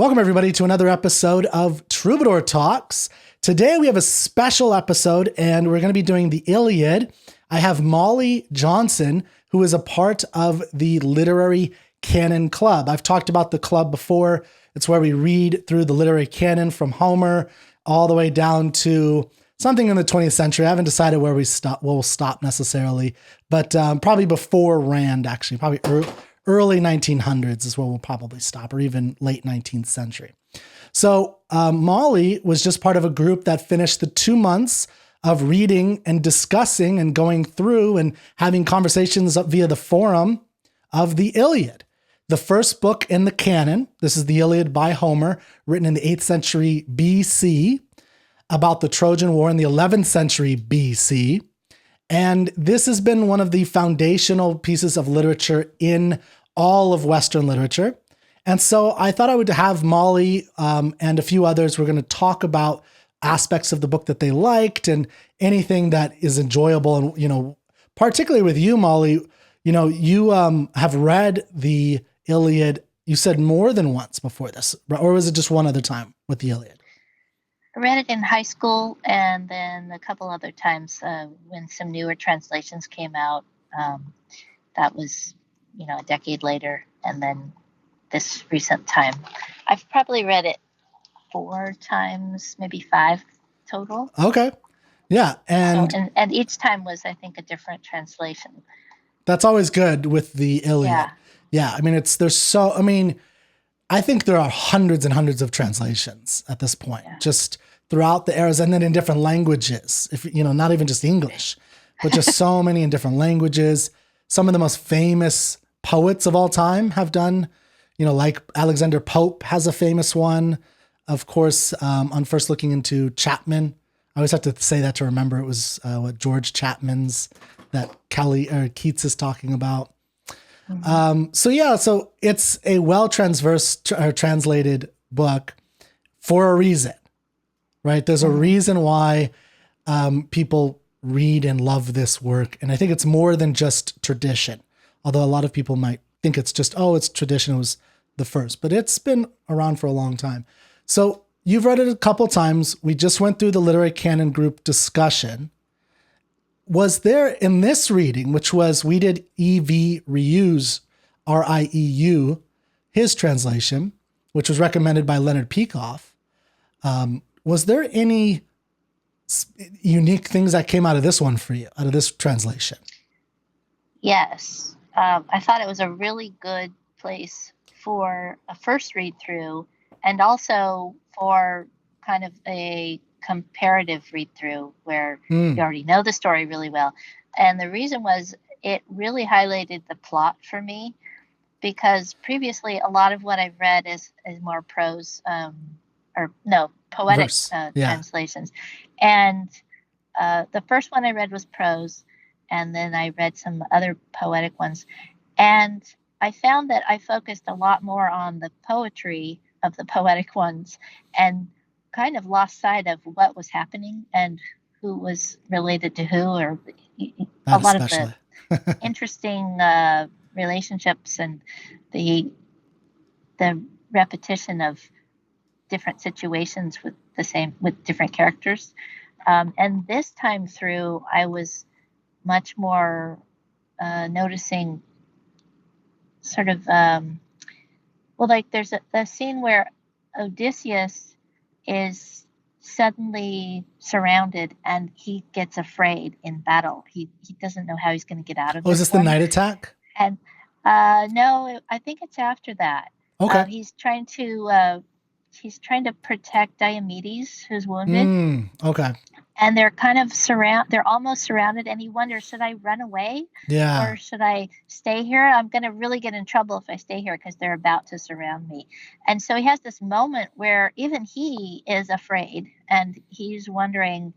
Welcome, everybody, to another episode of Troubadour Talks. Today, we have a special episode, and we're going to be doing the Iliad. I have Molly Johnson, who is a part of the Literary Canon Club. I've talked about the club before. It's where we read through the literary canon from Homer all the way down to something in the 20th century. I haven't decided where we'll stop necessarily, but probably before Rand, actually, probably early 1900s is where we'll probably stop, or even late 19th century. So Molly was just part of a group that finished the 2 months of reading and discussing and going through and having conversations via the forum of the Iliad, the first book in the canon. This is the Iliad by Homer, written in the 8th century BC, about the Trojan War in the 11th century BC. And this has been one of the foundational pieces of literature in all of Western literature. And so I thought I would have Molly and a few others. We're going to talk about aspects of the book that they liked and anything that is enjoyable. And, particularly with you, Molly, you have read the Iliad, you said more than once before this, or was it just one other time with the Iliad? I read it in high school, and then a couple other times when some newer translations came out. That was, a decade later, and then this recent time. I've probably read it 4 times, maybe 5 total. Okay. Yeah. And each time was, I think, a different translation. That's always good with the Iliad. Yeah. I think there are hundreds and hundreds of translations at this point, just throughout the eras, and then in different languages, not even just English, but just so many in different languages. Some of the most famous poets of all time have done, like Alexander Pope has a famous one. Of course, on first looking into Chapman, I always have to say that to remember it was George Chapman's that Keats is talking about. So it's a translated book for a reason, right? There's a reason why people read and love this work. And I think it's more than just tradition, although a lot of people might think it's just, it's tradition, it was the first, but it's been around for a long time. So you've read it a couple times. We just went through the Literary Canon group discussion. Was there in this reading, which was, we did E.V. Rieu's, R-I-E-U, his translation, which was recommended by Leonard Peikoff. Was there any unique things that came out of this one for you, out of this translation? Yes. I thought it was a really good place for a first read through, and also for kind of a comparative read through where you already know the story really well. And the reason was it really highlighted the plot for me, because previously a lot of what I've read is more prose poetic translations. And the first one I read was prose, and then I read some other poetic ones. And I found that I focused a lot more on the poetry of the poetic ones and kind of lost sight of what was happening and who was related to who, or a lot of the interesting relationships and the repetition of different situations with different characters. And this time through, I was much more noticing sort of, there's a scene where Odysseus is suddenly surrounded and he gets afraid in battle. He doesn't know how he's going to get out of this. Is this the night attack? And no, I think it's after that. Okay. He's trying to protect Diomedes, who's wounded. Okay. And they're kind of they're almost surrounded, and he wonders, should I run away? Yeah. Or should I stay here? I'm going to really get in trouble if I stay here because they're about to surround me. And so he has this moment where even he is afraid, and he's wondering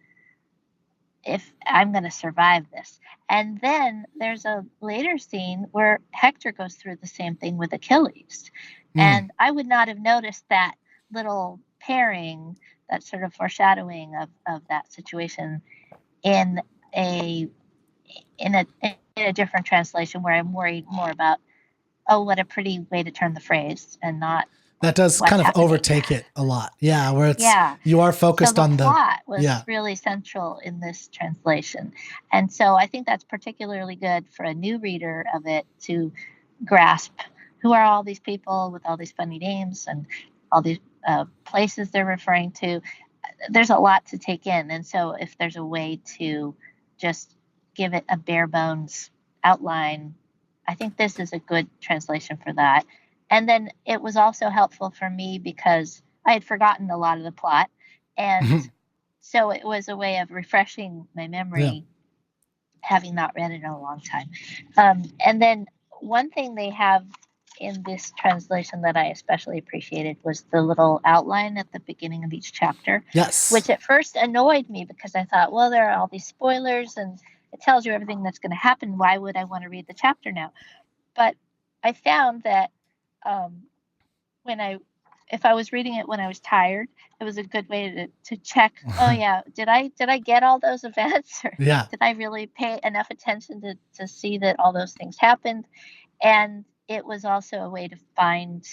if I'm going to survive this. And then there's a later scene where Hector goes through the same thing with Achilles. And I would not have noticed that little pairing, that sort of foreshadowing of that situation in a different translation, where I'm worried more about, what a pretty way to turn the phrase, and not That does what's kind of happening. overtake it a lot. Yeah, where it's Yeah. you are focused So the on the plot was yeah. really central in this translation. And so I think that's particularly good for a new reader of it to grasp who are all these people with all these funny names and all these places they're referring to. There's a lot to take in. And so if there's a way to just give it a bare bones outline, I think this is a good translation for that. And then it was also helpful for me because I had forgotten a lot of the plot. And so it was a way of refreshing my Yeah. memory, having not read it in a long time. And then one thing they have in this translation that I especially appreciated was the little outline at the beginning of each chapter, Yes. which at first annoyed me because I thought, well, there are all these spoilers and it tells you everything that's going to happen. Why would I want to read the chapter now? But I found that if I was reading it when I was tired, it was a good way to check. Oh yeah, did I get all those events, or Yeah. did I really pay enough attention to see that all those things happened? And it was also a way to find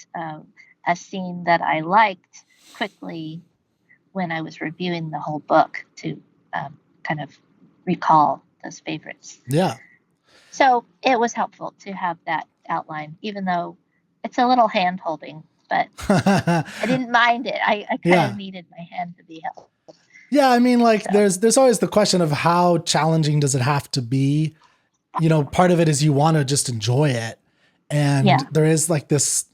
a scene that I liked quickly when I was reviewing the whole book to kind of recall those favorites. Yeah. So it was helpful to have that outline, even though it's a little hand holding, but I didn't mind it. I kind of needed my hand to be held. Yeah, I mean, like there's always the question of how challenging does it have to be? You know, part of it is you want to just enjoy it. And there is like this,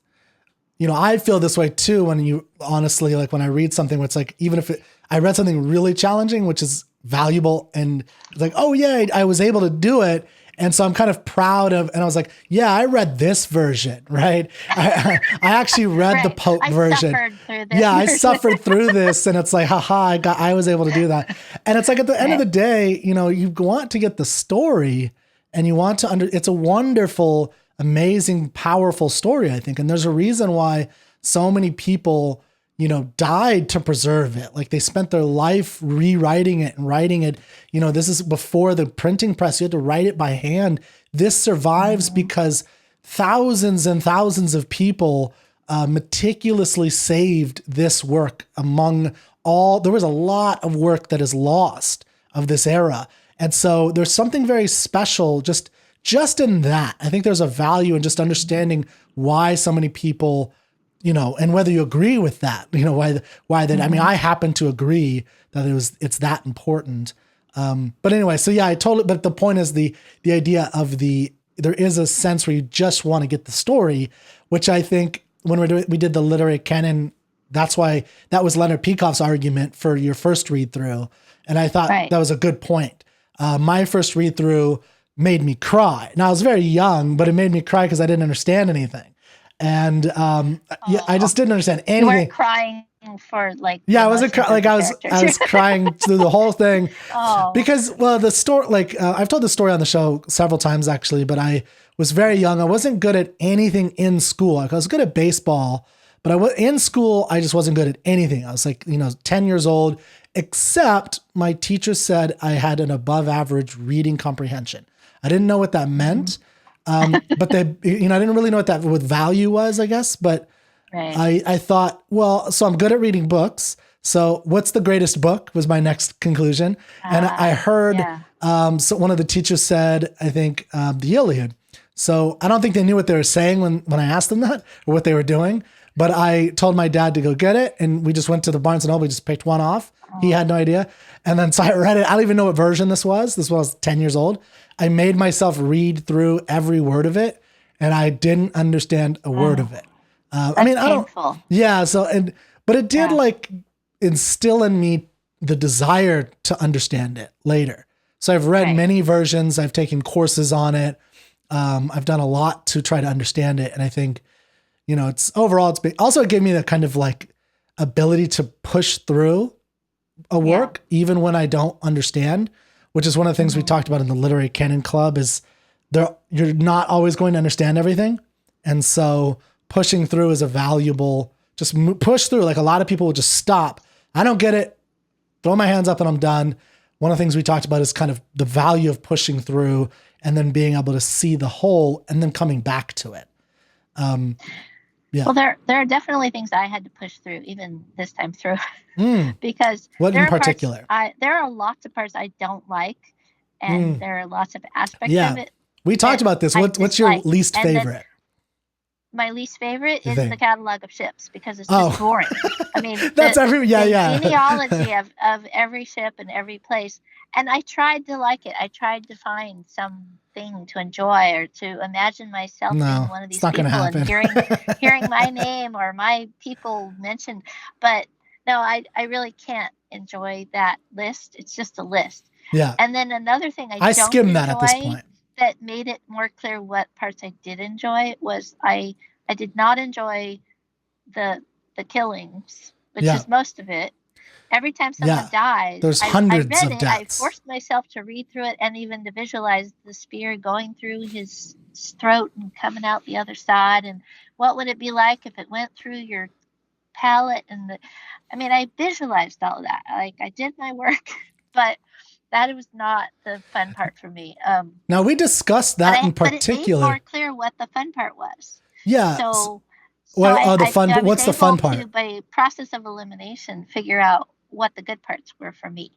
you know, I feel this way too when you honestly, like when I read something where it's like, even if I read something really challenging, which is valuable and it's like, oh yeah, I was able to do it. And so I'm kind of proud of, and I was like, yeah, I read this version, right? I actually read the Pope version. I suffered through this, and it's like, haha, I was able to do that. And it's like at the end of the day, you know, you want to get the story, and you want to it's a wonderful, amazing, powerful story, I think. And there's a reason why so many people, you know, died to preserve it. Like they spent their life rewriting it and writing it. You know, this is before the printing press. You had to write it by hand. This survives because thousands and thousands of people meticulously saved this work among all. There was a lot of work that is lost of this era. And so there's something very special just in that. I think there's a value in just understanding why so many people, you know, and whether you agree with that, you know, why that, I mean, I happen to agree that it's that important. But anyway, so yeah, but the point is the idea of there is a sense where you just want to get the story, which I think when we did the Literary Canon, that's why that was Leonard Peikoff's argument for your first read through. And I thought that was a good point. My first read through made me cry. Now I was very young, but it made me cry because I didn't understand anything. And I just didn't understand anything. You weren't crying for like I wasn't like I was crying through the whole thing because the story, like I've told the story on the show several times actually, but I was very young. I wasn't good at anything in school. Like I was good at baseball, but in school I just wasn't good at anything. I was like 10 years old, except my teacher said I had an above average reading comprehension. I didn't know what that meant. But I didn't really know what value was, I guess. But I thought, well, so I'm good at reading books. So what's the greatest book was my next conclusion. And I heard, so one of the teachers said, I think, the Iliad. So I don't think they knew what they were saying when I asked them that or what they were doing. But I told my dad to go get it. And we just went to the Barnes and Noble. We just picked one off. He had no idea. And then so I read it. I don't even know what version this was. This was 10 years old. I made myself read through every word of it, and I didn't understand a word of it. I mean, painful. But it did like instill in me the desire to understand it later. So I've read many versions. I've taken courses on it. I've done a lot to try to understand it. And I think, it gave me that kind of like ability to push through a work, even when I don't understand, which is one of the things we talked about in the Literary Canon Club is you're not always going to understand everything. And so pushing through is a valuable, just push through. Like a lot of people will just stop. I don't get it. Throw my hands up and I'm done. One of the things we talked about is kind of the value of pushing through and then being able to see the whole and then coming back to it. Yeah. Well, there are definitely things I had to push through, even this time through, because What there in are parts particular? there are lots of parts I don't like, and Mm. there are lots of aspects of Yeah. it We talked that about this. I What's your dislike. least And then favorite my least favorite is the thing? catalog of ships because it's just Oh, boring. I mean, that's every, yeah, the yeah. genealogy of every ship and every place. And I tried to like it. I tried to find something to enjoy or to imagine myself being No, one of it's these not going to people and happen. hearing my name or my people mentioned. But no, I really can't enjoy that list. It's just a list. Yeah. And then another thing I I don't skim that at this enjoy point. that made it more clear what parts I did enjoy was I did not enjoy the killings, which Yeah. is most of it. Every time someone Yeah. dies, There's I hundreds read of it, I deaths. forced myself to read through it and even to visualize the spear going through his throat and coming out the other side, and what would it be like if it went through your palate. I mean, I visualized all of that. Like, I did my work, but that was not the fun part for me. Now, we discussed that in But it made more particular. clear what the fun part was. Yeah. So What, oh, the fun, I was what's the fun able to, part? by process of elimination, figure out what the good parts were for me.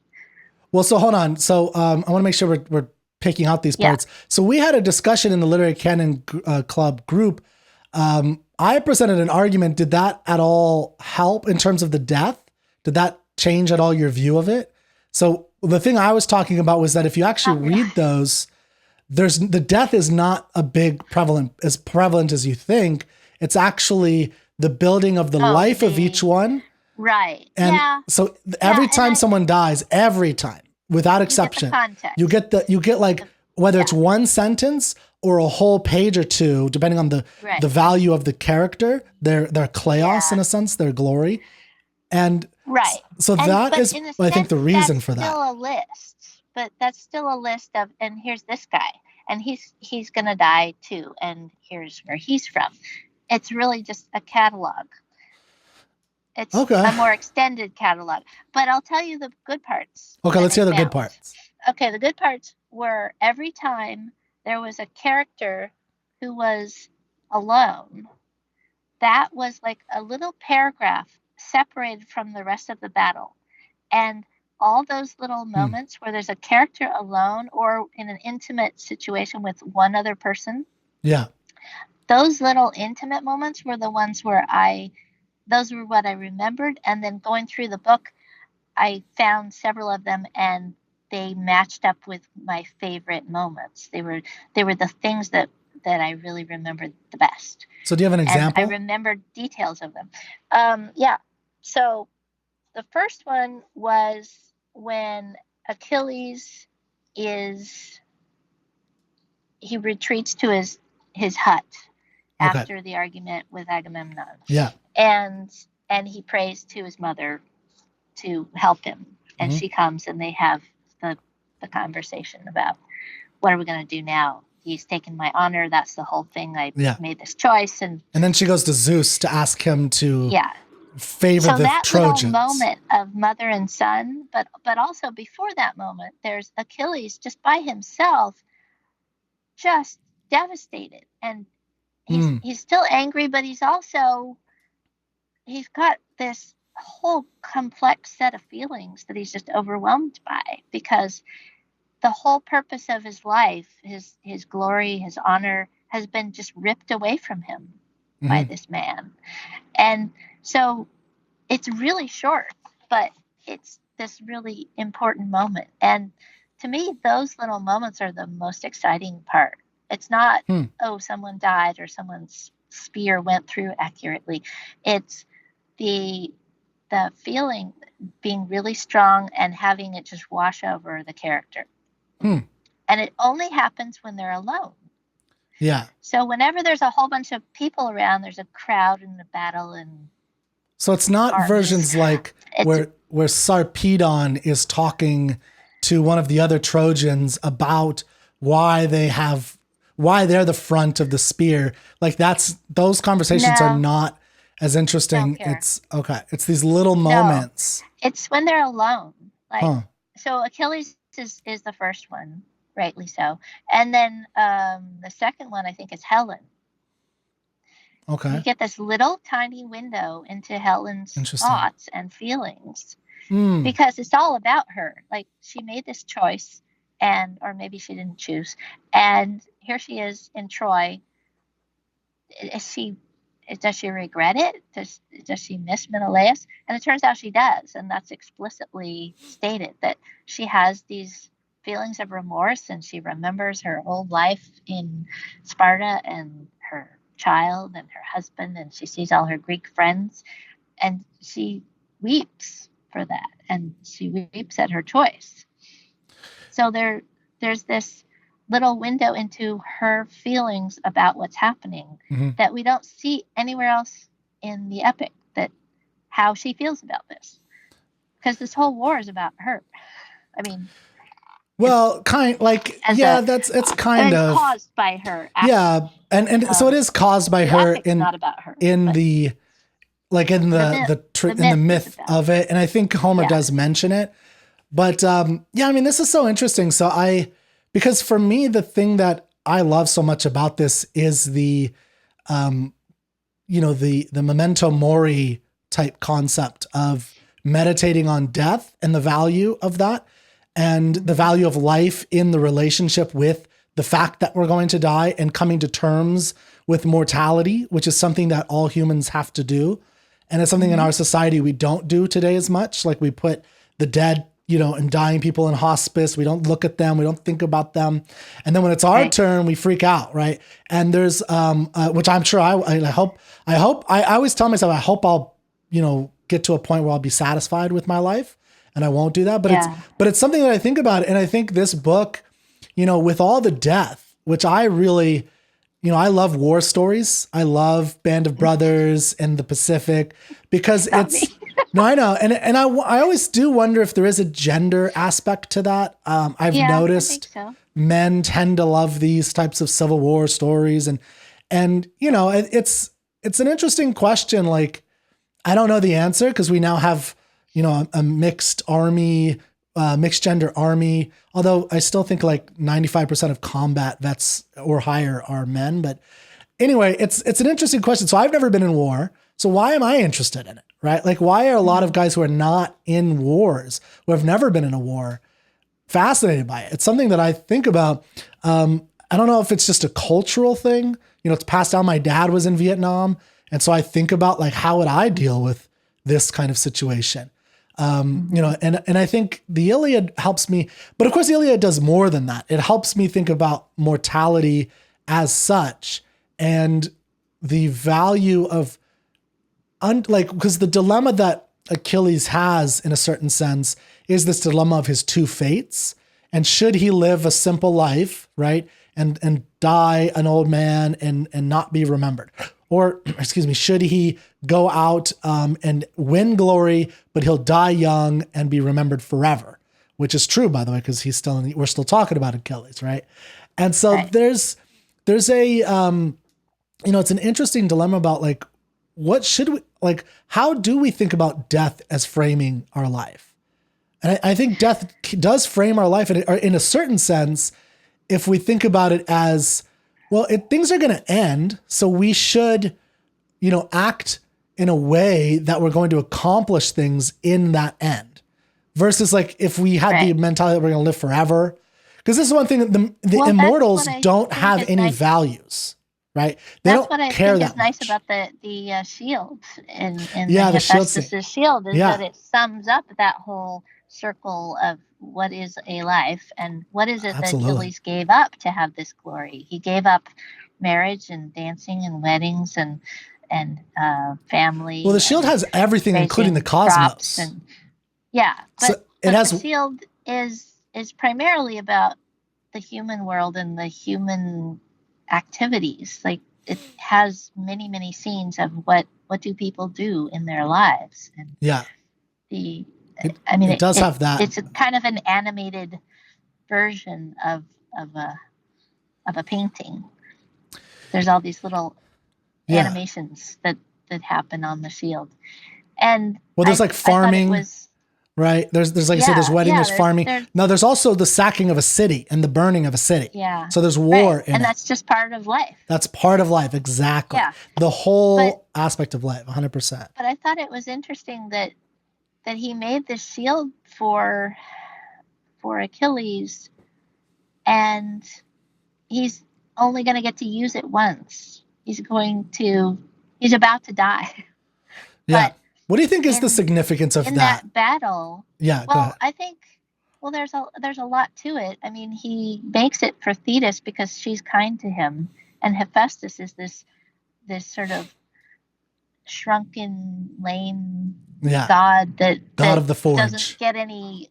Well, so hold on. So I want to make sure we're picking out these Yeah. parts. So we had a discussion in the Literary Canon Club group. I presented an argument. Did that at all help in terms of the death? Did that change at all your view of it? So the thing I was talking about was that if you actually read those, the death is not as prevalent as you think. It's actually the building of the life of each one. Right. And yeah. so every time someone dies, every time, without You get the exception, context. you get like, whether it's one sentence or a whole page or two, depending on the value of the character, their kleos in a sense, their glory. And so that is, I think, the reason for that. Still a list, but that's still a list of, and here's this guy, and he's going to die too, and here's where he's from. It's really just a catalog. It's a more extended catalog. But I'll tell you the good parts. Okay, let's hear the good parts. Okay, the good parts were every time there was a character who was alone, that was like a little paragraph separated from the rest of the battle. And all those little moments where there's a character alone or in an intimate situation with one other person. Yeah. Those little intimate moments were the ones where those were what I remembered. And then going through the book, I found several of them and they matched up with my favorite moments. They were the things that I really remembered the best. So do you have an example? And I remembered details of them. Yeah. So the first one was when Achilles he retreats to his hut after the argument with Agamemnon. Yeah. And he prays to his mother to help him. And she comes and they have the conversation about what are we going to do now? He's taken my honor. That's the whole thing. I made this choice. And then she goes to Zeus to ask him to favor the that Trojans. Little moment of mother and son, but also before that moment, there's Achilles just by himself, just devastated. And he's still angry, but he's got this whole complex set of feelings that he's just overwhelmed by, because the whole purpose of his life, his glory, his honor, has been just ripped away from him by this man. And so it's really short, but it's this really important moment. And to me, those little moments are the most exciting part. It's not, someone died or someone's spear went through accurately. It's the feeling being really strong and having it just wash over the character. And it only happens when they're alone. Yeah. So whenever there's a whole bunch of people around, there's a crowd in the battle. And so it's not armies. Versions like where Sarpedon is talking to one of the other Trojans about why they're the front of the spear. Like those conversations are not as interesting. It's it's these little moments. It's when they're alone. So Achilles is the first one, rightly so. And then the second one, I think, is Helen. Okay. You get this little tiny window into Helen's Interesting. thoughts and feelings Mm. because it's all about her. Like she made this choice or maybe she didn't choose. And here she is in Troy. Is she does she regret it? Does she miss Menelaus? And it turns out she does, and that's explicitly stated that she has these feelings of remorse, and she remembers her old life in Sparta and her child and her husband, and she sees all her Greek friends, and she weeps for that, and she weeps at her choice. So there's this little window into her feelings about what's happening that we don't see anywhere else in the epic, that how she feels about this. Because this whole war is about her. I mean, Well, it's kind it's of caused by her yeah, actions. and so it is caused by The her epic's not about her. in the like in the myth of it, and I think Homer does mention it. But yeah, I mean, this is so interesting. So because for me, the thing that I love so much about this is the memento mori type concept of meditating on death and the value of that, and the value of life in the relationship with the fact that we're going to die, and coming to terms with mortality, which is something that all humans have to do. And it's something in our society we don't do today as much. Like we put the dead, and dying people in hospice. We don't look at them. We don't think about them. And then when it's our turn, we freak out. Right. And there's, which I'm sure I always tell myself, I hope I'll, get to a point where I'll be satisfied with my life, and I won't do that. But it's something that I think about. And I think this book, with all the death, which I really, I love war stories. I love Band of Brothers and the Pacific, because no, I know. And I always do wonder if there is a gender aspect to that. I've noticed men tend to love these types of Civil War stories. And it's an interesting question. Like, I don't know the answer, because we now have, a mixed army, mixed gender army, although I still think like 95% of combat vets or higher are men. But anyway, it's an interesting question. So I've never been in war. So why am I interested in it? Right? Like, why are a lot of guys who are not in wars, who have never been in a war, fascinated by it? It's something that I think about. I don't know if it's just a cultural thing. It's passed down. My dad was in Vietnam. And so I think about, like, how would I deal with this kind of situation? And I think the Iliad helps me, but of course the Iliad does more than that. It helps me think about mortality as such, and the value of because the dilemma that Achilles has, in a certain sense, is this dilemma of his two fates. And should he live a simple life, right? And die an old man and not be remembered? Or, should he go out and win glory, but he'll die young and be remembered forever? Which is true, by the way, because we're still talking about Achilles, right? And so there's a, it's an interesting dilemma about, like, how do we think about death as framing our life? And I think death does frame our life in a certain sense, if we think about it as, well, things are going to end, so we should, act in a way that we're going to accomplish things in that end. Versus, like, if we had the mentality that we're going to live forever. Because this is one thing that the immortals don't have any values, right? They don't care that much. That's what I think is nice about the shield in the Hephaestus' shield is that it sums up that whole circle of what is a life and what is it that Achilles gave up to have this glory. He gave up marriage and dancing and weddings and family. Well, the shield has everything, including the cosmos. But the shield is primarily about the human world and the human activities. Like, it has many, many scenes of what do people do in their lives. And it does have that. It's a kind of an animated version of a painting. There's all these little animations that happen on the shield. And there's like farming, right? There's like you said, there's wedding, there's farming. No, there's also the sacking of a city and the burning of a city. Yeah. So there's war in and it. that's just part of life. That's part of life, exactly. Yeah. The whole aspect of life, 100%. But I thought it was interesting that he made this shield for Achilles, and he's only going to get to use it once. He's about to die. Yeah. But what do you think is the significance of that battle? Yeah. Well, go ahead. I think, there's a lot to it. I mean, he makes it for Thetis because she's kind to him, and Hephaestus is this sort of shrunken, lame god that of the forge doesn't get any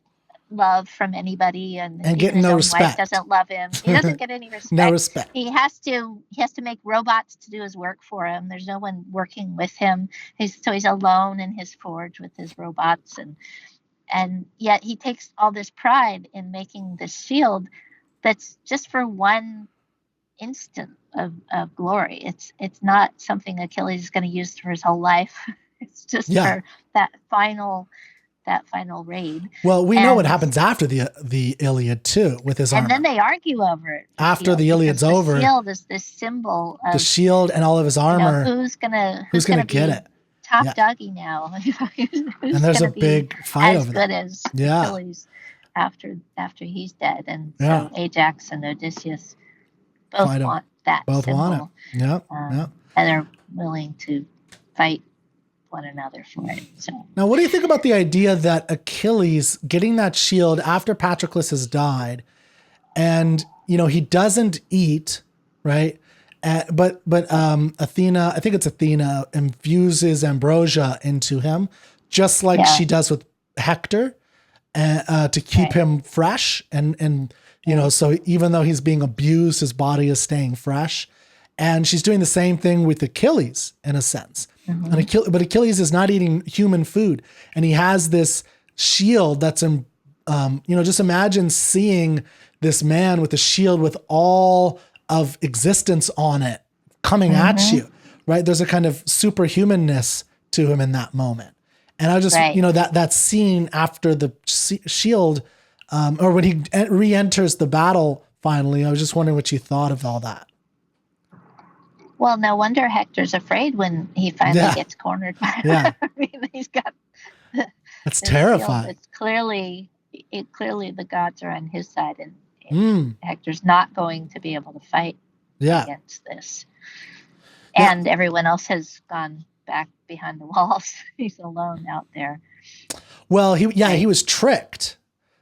love from anybody, and get no respect. Wife doesn't love him. He doesn't get any respect. No respect. He has to make robots to do his work for him. There's no one working with him. He's alone in his forge with his robots, and yet he takes all this pride in making this shield that's just for one instant of glory. It's not something Achilles is going to use for his whole life. It's just for that final raid. Well, we know what happens after the Iliad too, with his armor. And then they argue over it. After the Iliad's over, the shield is this symbol of the shield and all of his armor. Who's gonna get it? Top doggy now. And there's a big fight over that. As good as Achilles after he's dead, and so Ajax and Odysseus both want that. Both symbol. want it. Yeah. And they're willing to fight one another for it. So now, what do you think about the idea that Achilles getting that shield after Patroclus has died, and he doesn't eat, right? But Athena, I think it's Athena, infuses ambrosia into him, just like she does with Hector, to keep him fresh, and so even though he's being abused, his body is staying fresh, and she's doing the same thing with Achilles in a sense. Mm-hmm. But Achilles is not eating human food, and he has this shield that's just imagine seeing this man with a shield with all of existence on it coming at you, right? There's a kind of superhumanness to him in that moment. And I just, that scene after the shield, or when he re-enters the battle finally, I was just wondering what you thought of all that. Well, no wonder Hector's afraid when he finally gets cornered. I mean, he's got that's terrifying. It's clearly the gods are on his side, and Hector's not going to be able to fight against this. And everyone else has gone back behind the walls. He's alone out there. Well, he was tricked.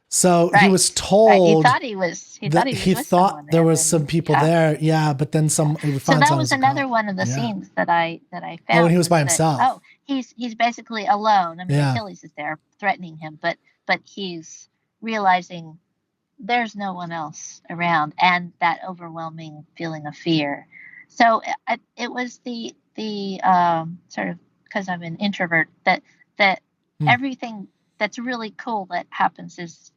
So he was told. He thought he was. He thought there was some people there. Yeah, but then some. So that was another one of the scenes that I found. Oh, and he was by himself. He's basically alone. I mean, Achilles is there threatening him, but he's realizing there's no one else around, and that overwhelming feeling of fear. So it was the sort of, because I'm an introvert, that everything that's really cool that happens is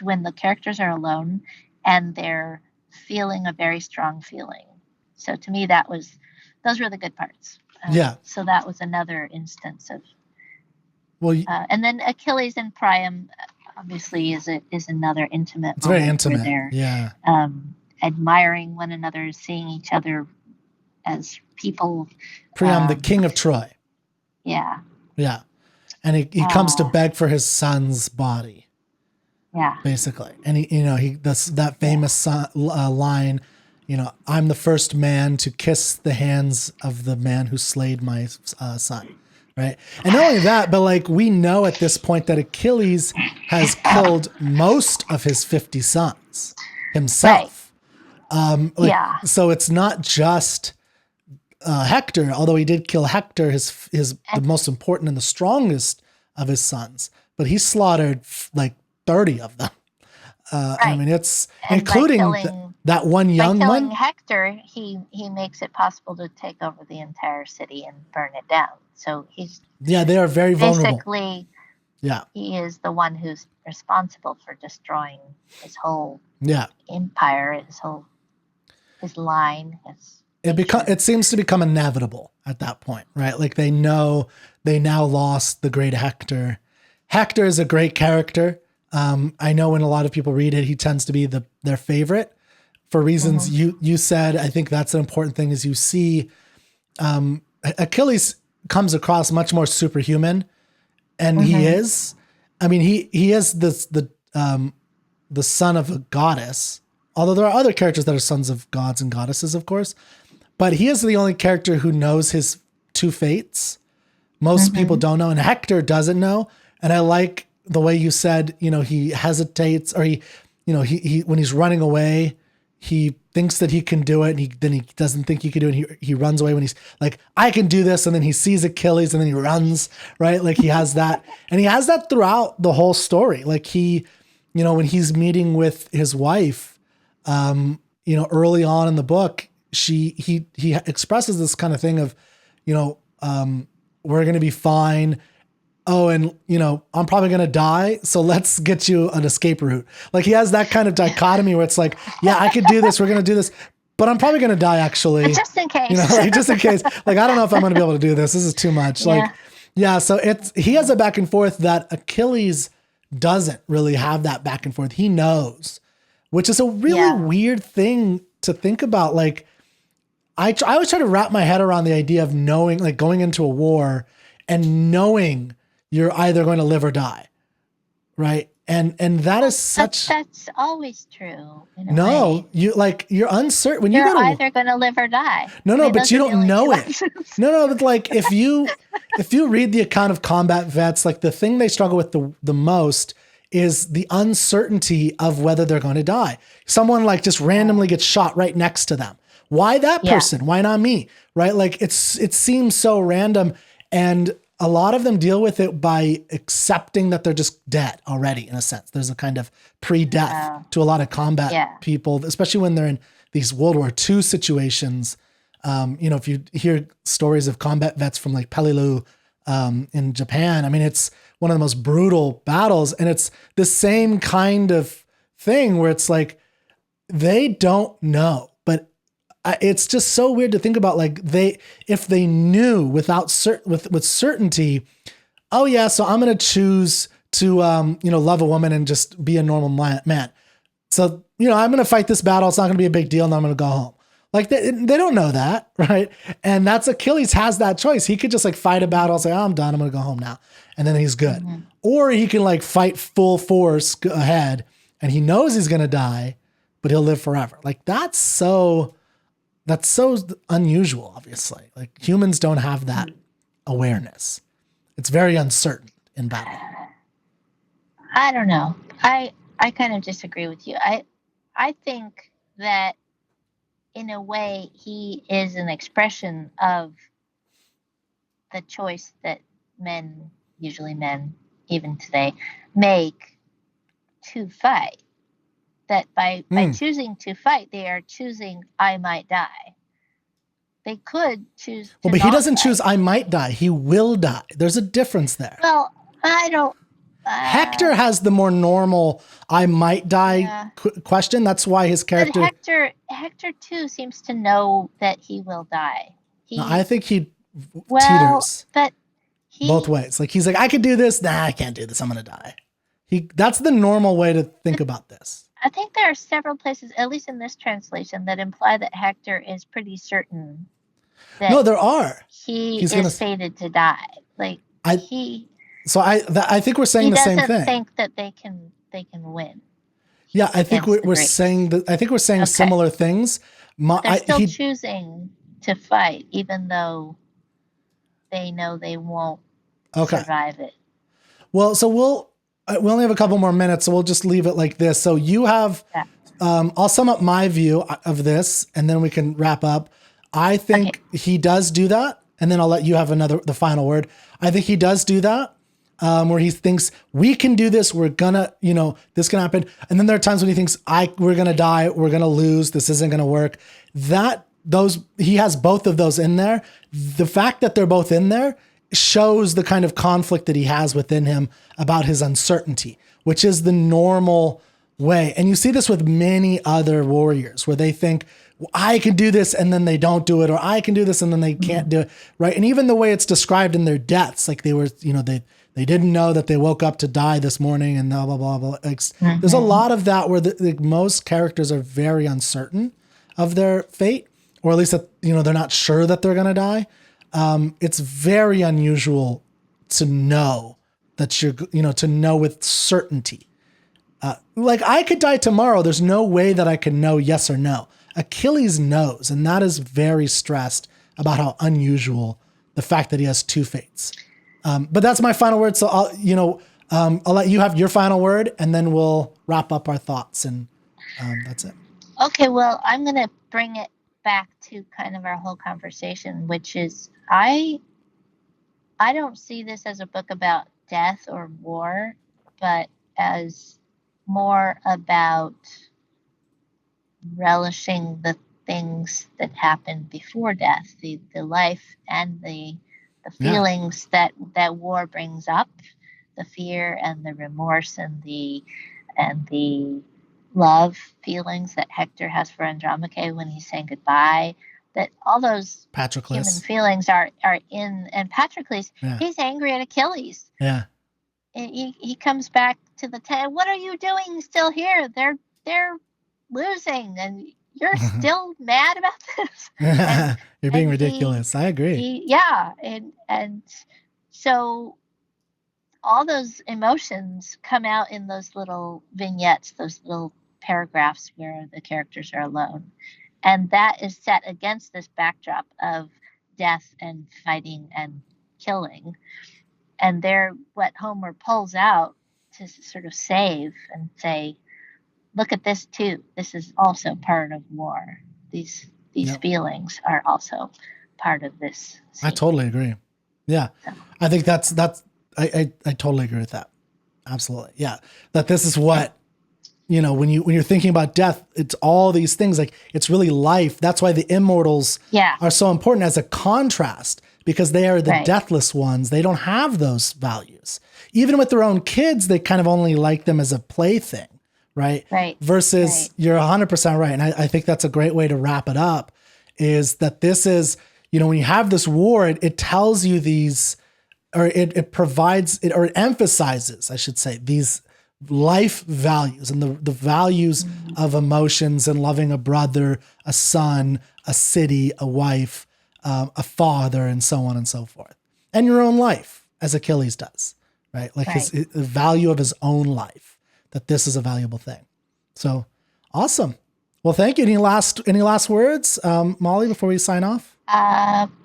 when the characters are alone and they're feeling a very strong feeling. So to me, those were the good parts. So that was another instance of. Well, and then Achilles and Priam obviously is another intimate. It's very intimate. They're, admiring one another, seeing each other as people. Priam, the king of Troy. Yeah. Yeah. And he comes to beg for his son's body. Yeah. Basically. And he that famous line, I'm the first man to kiss the hands of the man who slayed my son. Right. And not only that, but we know at this point that Achilles has killed most of his 50 sons himself. Right. So it's not just Hector, although he did kill Hector, the most important and the strongest of his sons, but he slaughtered 30 of them. I mean, it's including that one young one. By killing Hector, he makes it possible to take over the entire city and burn it down. So they are very vulnerable. Basically, he is the one who's responsible for destroying his whole empire, his line. It seems to become inevitable at that point, right? They know they now lost the great Hector. Hector is a great character. I know when a lot of people read it, he tends to be their favorite for reasons you said. I think that's an important thing is you see Achilles comes across much more superhuman, and he is. I mean, he is the son of a goddess, although there are other characters that are sons of gods and goddesses, of course. But he is the only character who knows his two fates. Most people don't know, and Hector doesn't know. And I like the way you said, he hesitates, or he when he's running away, he thinks that he can do it, and then he doesn't think he can do it. And he runs away when he's like, I can do this. And then he sees Achilles and then he runs, right? Like he has that, and he has that throughout the whole story. Like when he's meeting with his wife, early on in the book, he expresses this kind of thing of, we're going to be fine. Oh, and I'm probably going to die. So let's get you an escape route. Like he has that kind of dichotomy where it's like, yeah, I could do this. We're going to do this, but I'm probably going to die actually. But just in case, just in case, like, I don't know if I'm going to be able to do this. This is too much. So he has a back and forth that Achilles doesn't really have that back and forth. He knows, which is a really weird thing to think about. Like I always try to wrap my head around the idea of knowing, like going into a war and knowing you're either going to live or die. Right. And that is such, that's always true. No, you're uncertain when you're either going to live or die. No, but you don't know it. No, but like if you read the account of combat vets, like the thing they struggle with the most is the uncertainty of whether they're going to die. Someone like just randomly gets shot right next to them. Why that person? Why not me? Right? Like it seems so random, and a lot of them deal with it by accepting that they're just dead already, in a sense. There's a kind of pre-death to a lot of combat people, especially when they're in these World War II situations. If you hear stories of combat vets from like Peleliu in Japan, I mean, it's one of the most brutal battles. And it's the same kind of thing where it's like, they don't know. But it's just so weird to think about, like if they knew with certainty, oh yeah, so I'm going to choose to, love a woman and just be a normal man. So, I'm going to fight this battle. It's not going to be a big deal. And I'm going to go home. Like they don't know that. Right. And that's Achilles has that choice. He could just like fight a battle, say, oh, I'm done. I'm going to go home now. And then he's good. Or he can like fight full force ahead and he knows he's going to die, but he'll live forever. Like that's so unusual, obviously. Like humans don't have that awareness. It's very uncertain in battle. I don't know. I kind of disagree with you. I think that in a way he is an expression of the choice that men, usually men, even today, make to fight. That by choosing to fight, they are choosing, I might die. They could choose to but he doesn't choose, I might die. He will die. There's a difference there. Well, I don't... Hector has the more normal, I might die question. That's why his character... But Hector too seems to know that he will die. I think he teeters. But both ways. Like he's like, I could do this. Nah, I can't do this. I'm going to die. That's the normal way to think about this. I think there are several places, at least in this translation, that imply that Hector is pretty certain that no, there are. He is fated to die. Like So I think we're saying the same thing. He doesn't think that they can win. Yeah, I think we're saying that. I think we're saying similar things. They're still choosing to fight, even though they know they won't survive it. Well, so we only have a couple more minutes, so we'll just leave it like this. So you have, I'll sum up my view of this, and then we can wrap up. I think he does do that, and then I'll let you have the final word. I think he does do that, where he thinks we can do this. We're gonna, this can happen. And then there are times when he thinks we're gonna die. We're gonna lose. This isn't gonna work. He has both of those in there. The fact that they're both in there shows the kind of conflict that he has within him about his uncertainty, which is the normal way. And you see this with many other warriors where they think I can do this and then they don't do it, or I can do this and then they can't do it, right? And even the way it's described in their deaths, like they were, they didn't know that they woke up to die this morning and blah, blah, blah, blah. There's a lot of that where most characters are very uncertain of their fate, or at least that, they're not sure that they're going to die. It's very unusual to know that to know with certainty. Like I could die tomorrow. There's no way that I can know yes or no. Achilles knows, and that is very stressed about how unusual the fact that he has two fates. But that's my final word. So I'll let you have your final word, and then we'll wrap up our thoughts, and that's it. Okay, well, I'm going to bring it back to kind of our whole conversation, which is I don't see this as a book about death or war, but as more about relishing the things that happen before death, the life and the feelings that war brings up, the fear and the remorse and the love feelings that Hector has for Andromache when he's saying goodbye. That all those human feelings are in, and Patroclus, he's angry at Achilles. Yeah. He comes back to the tent. What are you doing still here? They're losing, and you're still mad about this. You're being ridiculous. I agree. And so all those emotions come out in those little vignettes, those little paragraphs where the characters are alone, and that is set against this backdrop of death and fighting and killing. And they're what Homer pulls out to sort of save and say, look at this too. This is also part of war. These feelings are also part of this scene. I totally agree. Yeah. So. I think that's I totally agree with that. Absolutely. Yeah. That this is what, when you're thinking about death, it's all these things, like it's really life. That's why the immortals are so important as a contrast, because they are the deathless ones. They don't have those values. Even with their own kids, they kind of only like them as a plaything, right? Right. Versus you're 100% right. And I think that's a great way to wrap it up, is that this is, when you have this war, it tells you these, or it provides, or it emphasizes, I should say, these life values and the values of emotions and loving a brother, a son, a city, a wife, a father, and so on and so forth. And your own life, as Achilles does, right? Like the value of his own life, that this is a valuable thing. So awesome. Well, thank you. Any last words, Molly, before we sign off?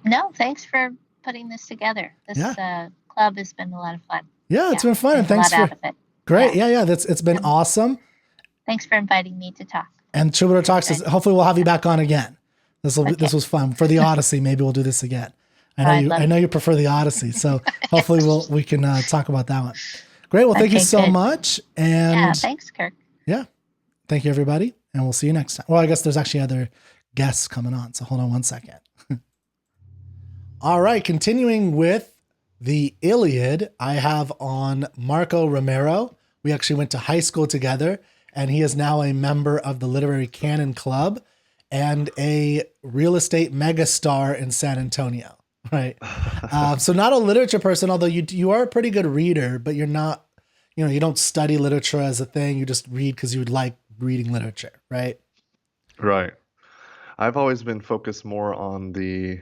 No, thanks for putting this together. This club has been a lot of fun. Yeah, it's been fun. And thanks for great. Yeah. It's been awesome. Thanks for inviting me to talk. And Troubadour Talks hopefully we'll have you back on again. This was fun for the Odyssey. Maybe we'll do this again. I know you prefer the Odyssey, so hopefully we can talk about that one. Great. Well, thank you so much. And thanks, Kirk. Yeah. Thank you, everybody. And we'll see you next time. Well, I guess there's actually other guests coming on, so hold on one second. All right. Continuing with the Iliad, I have on Marco Romero. We actually went to high school together, and he is now a member of the Literary Canon Club and a real estate megastar in San Antonio, right? So not a literature person, although you are a pretty good reader, but you're not, you don't study literature as a thing. You just read because you like reading literature, right? Right. I've always been focused more on the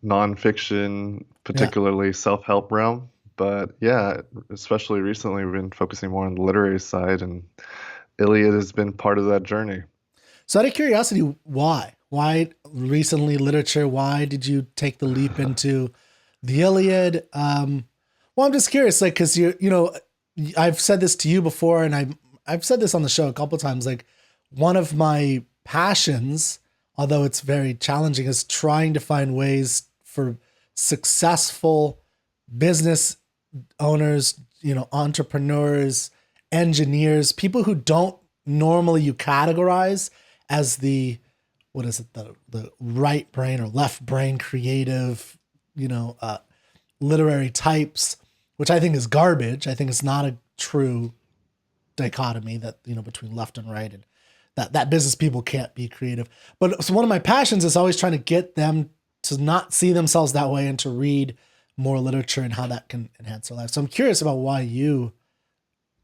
nonfiction, particularly self-help realm. But especially recently, we've been focusing more on the literary side, and Iliad has been part of that journey. So out of curiosity, why? Why recently literature? Why did you take the leap into the Iliad? Well, I'm just curious, like, because I've said this to you before, and I've said this on the show a couple of times. Like, one of my passions, although it's very challenging, is trying to find ways for successful business owners, entrepreneurs, engineers, people who don't normally you categorize as the right brain or left brain creative, literary types, which I think is garbage. I think it's not a true dichotomy that, between left and right. And that business people can't be creative. But so one of my passions is always trying to get them to not see themselves that way and to read more literature and how that can enhance their life. So I'm curious about why you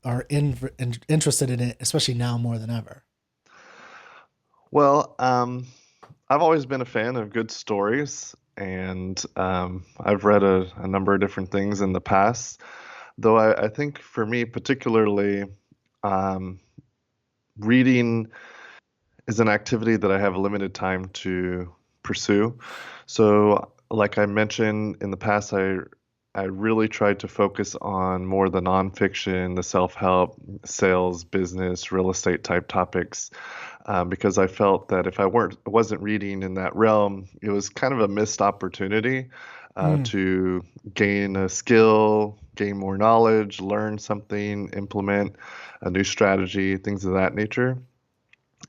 are interested in it, especially now more than ever. Well, I've always been a fan of good stories, and I've read a number of different things in the past. Though I think for me particularly, um, reading is an activity that I have limited time to pursue. So, like I mentioned in the past, I really tried to focus on more the nonfiction, the self-help, sales, business, real estate type topics, because I felt that if I wasn't reading in that realm, it was kind of a missed opportunity Mm, to gain a skill, gain more knowledge, learn something, implement a new strategy, things of that nature.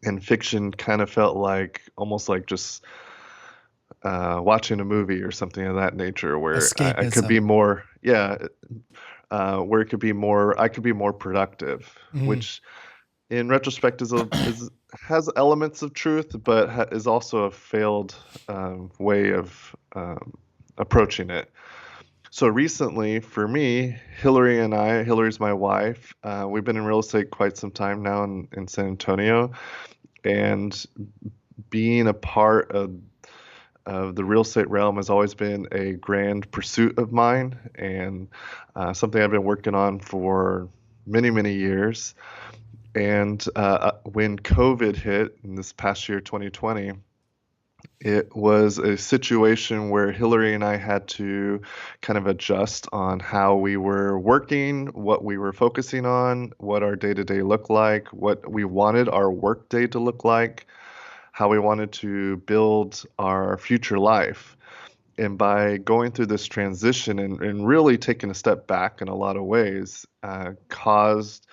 And fiction kind of felt like almost like just watching a movie or something of that nature, where I could be escapism. more, yeah, where it could be more, I could be more productive, Mm, which in retrospect is has elements of truth, but is also a failed way of approaching it. So recently, for me, Hillary's my wife. We've been in real estate quite some time now in San Antonio, and being a part of the real estate realm has always been a grand pursuit of mine, and something I've been working on for many, many years. And when COVID hit in this past year, 2020, it was a situation where Hillary and I had to kind of adjust on how we were working, what we were focusing on, what our day to day looked like, what we wanted our work day to look like, how we wanted to build our future life. And by going through this transition and really taking a step back in a lot of ways, caused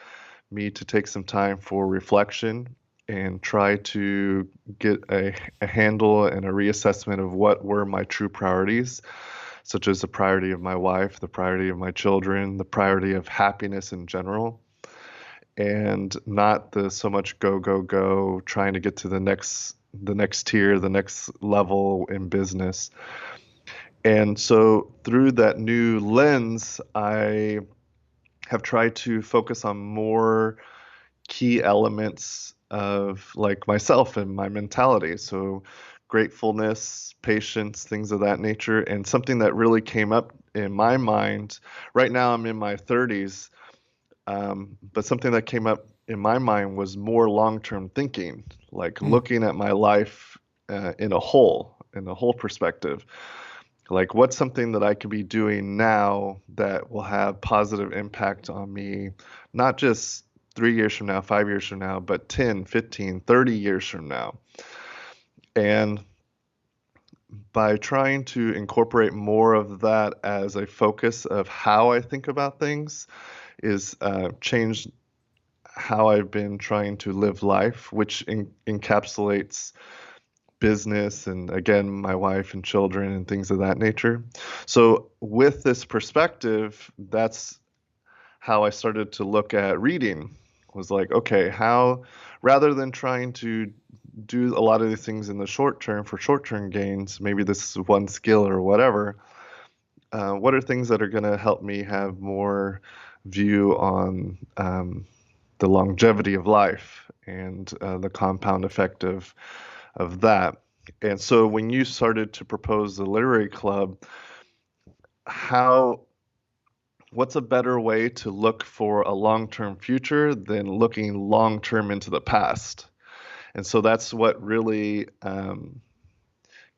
me to take some time for reflection and try to get a handle and a reassessment of what were my true priorities, such as the priority of my wife, the priority of my children, the priority of happiness in general, and not the so much go, go, go, trying to get to the next tier, the next level in business. And so through that new lens, I have tried to focus on more key elements of like myself and my mentality. So gratefulness, patience, things of that nature. And something that really came up in my mind, right now I'm in my 30s, but something that came up in my mind was more long-term thinking, like mm, looking at my life in the whole perspective. Like, what's something that I could be doing now that will have positive impact on me, not just 3 years from now, 5 years from now, but 10, 15, 30 years from now. And by trying to incorporate more of that as a focus of how I think about things, is changed how I've been trying to live life, which encapsulates business and again my wife and children and things of that nature. So with this perspective, that's how I started to look at reading. Was like, okay, how rather than trying to do a lot of these things in the short term for short term gains, maybe this is one skill or whatever, what are things that are going to help me have more view on the longevity of life and the compound effect of that. And so when you started to propose the literary club, how what's a better way to look for a long-term future than looking long-term into the past? And so that's what really kind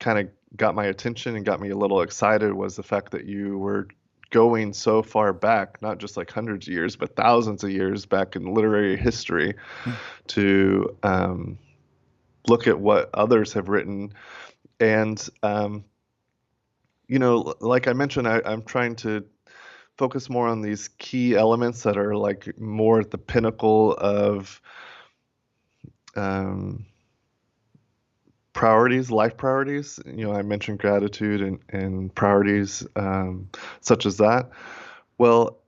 of got my attention and got me a little excited, was the fact that you were going so far back, not just like hundreds of years, but thousands of years back in literary history, mm, to look at what others have written. And like I mentioned, I'm trying to focus more on these key elements that are like more at the pinnacle of um, priorities, life priorities. I mentioned gratitude and priorities such as that. Well,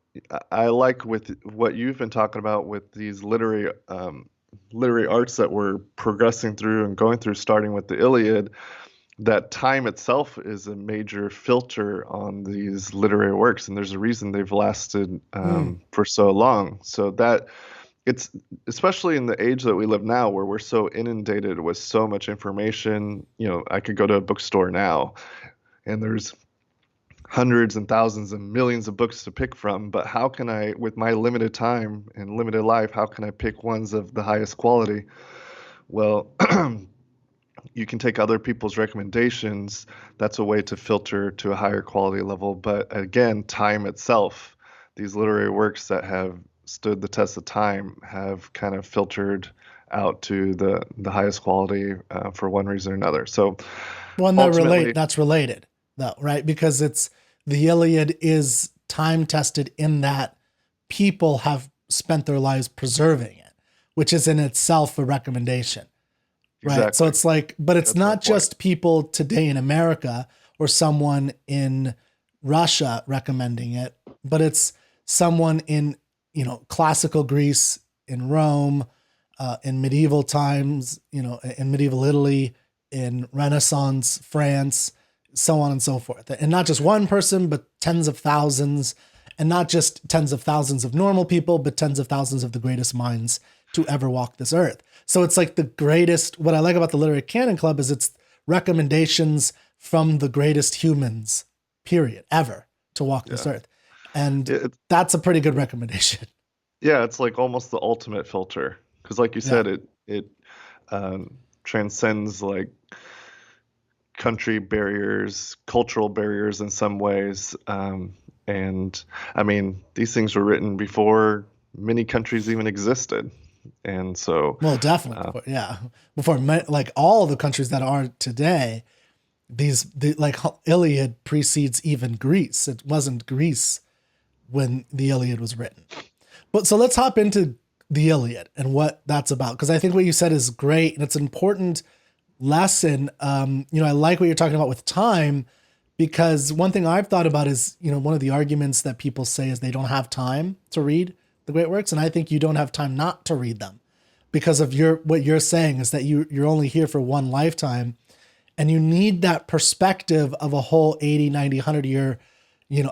I like with what you've been talking about with these literary literary arts that we're progressing through and going through, starting with the Iliad, that time itself is a major filter on these literary works, and there's a reason they've lasted for so long. So that it's especially in the age that we live now, where we're so inundated with so much information. I could go to a bookstore now, and there's hundreds and thousands and millions of books to pick from. But how can I, with my limited time and limited life, how can I pick ones of the highest quality? Well, you can take other people's recommendations. That's a way to filter to a higher quality level. But again, time itself, these literary works that have stood the test of time have kind of filtered out to the highest quality for one reason or another. So Well, that's related though, right? Because the Iliad is time tested in that people have spent their lives preserving it, which is in itself a recommendation. Right. Exactly. So it's like, but it's not just people today in America or someone in Russia recommending it, but it's someone in, classical Greece, in Rome, in medieval times, in medieval Italy, in Renaissance France, so on and so forth. And not just one person, but tens of thousands, and not just tens of thousands of normal people, but tens of thousands of the greatest minds to ever walk this earth. So it's like what I like about the Literary Canon Club is it's recommendations from the greatest humans, period, ever to walk this earth. And that's a pretty good recommendation. Yeah, it's like almost the ultimate filter. Because like you said, it transcends like country barriers, cultural barriers in some ways. And I mean, these things were written before many countries even existed. And so, well, definitely, before like all the countries that are today, like Iliad precedes even Greece. It wasn't Greece when the Iliad was written. But so let's hop into the Iliad and what that's about, because I think what you said is great and it's an important lesson. I like what you're talking about with time, because one thing I've thought about is, one of the arguments that people say is they don't have time to read the great works. And I think you don't have time not to read them, because of what you're saying is that you're only here for one lifetime, and you need that perspective of a whole 80, 90, 100 year,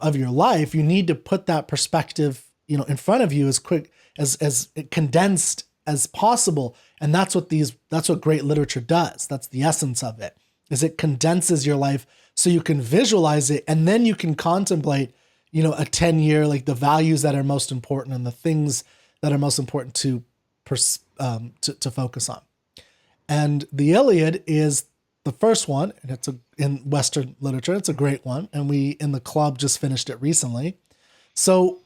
of your life. You need to put that perspective, in front of you as quick as condensed as possible. And that's what great literature does. That's the essence of it, is it condenses your life so you can visualize it, and then you can contemplate, a 10-year, like the values that are most important and the things that are most important to focus on. And the Iliad is the first one, and it's in Western literature. It's a great one, and we in the club just finished it recently. So,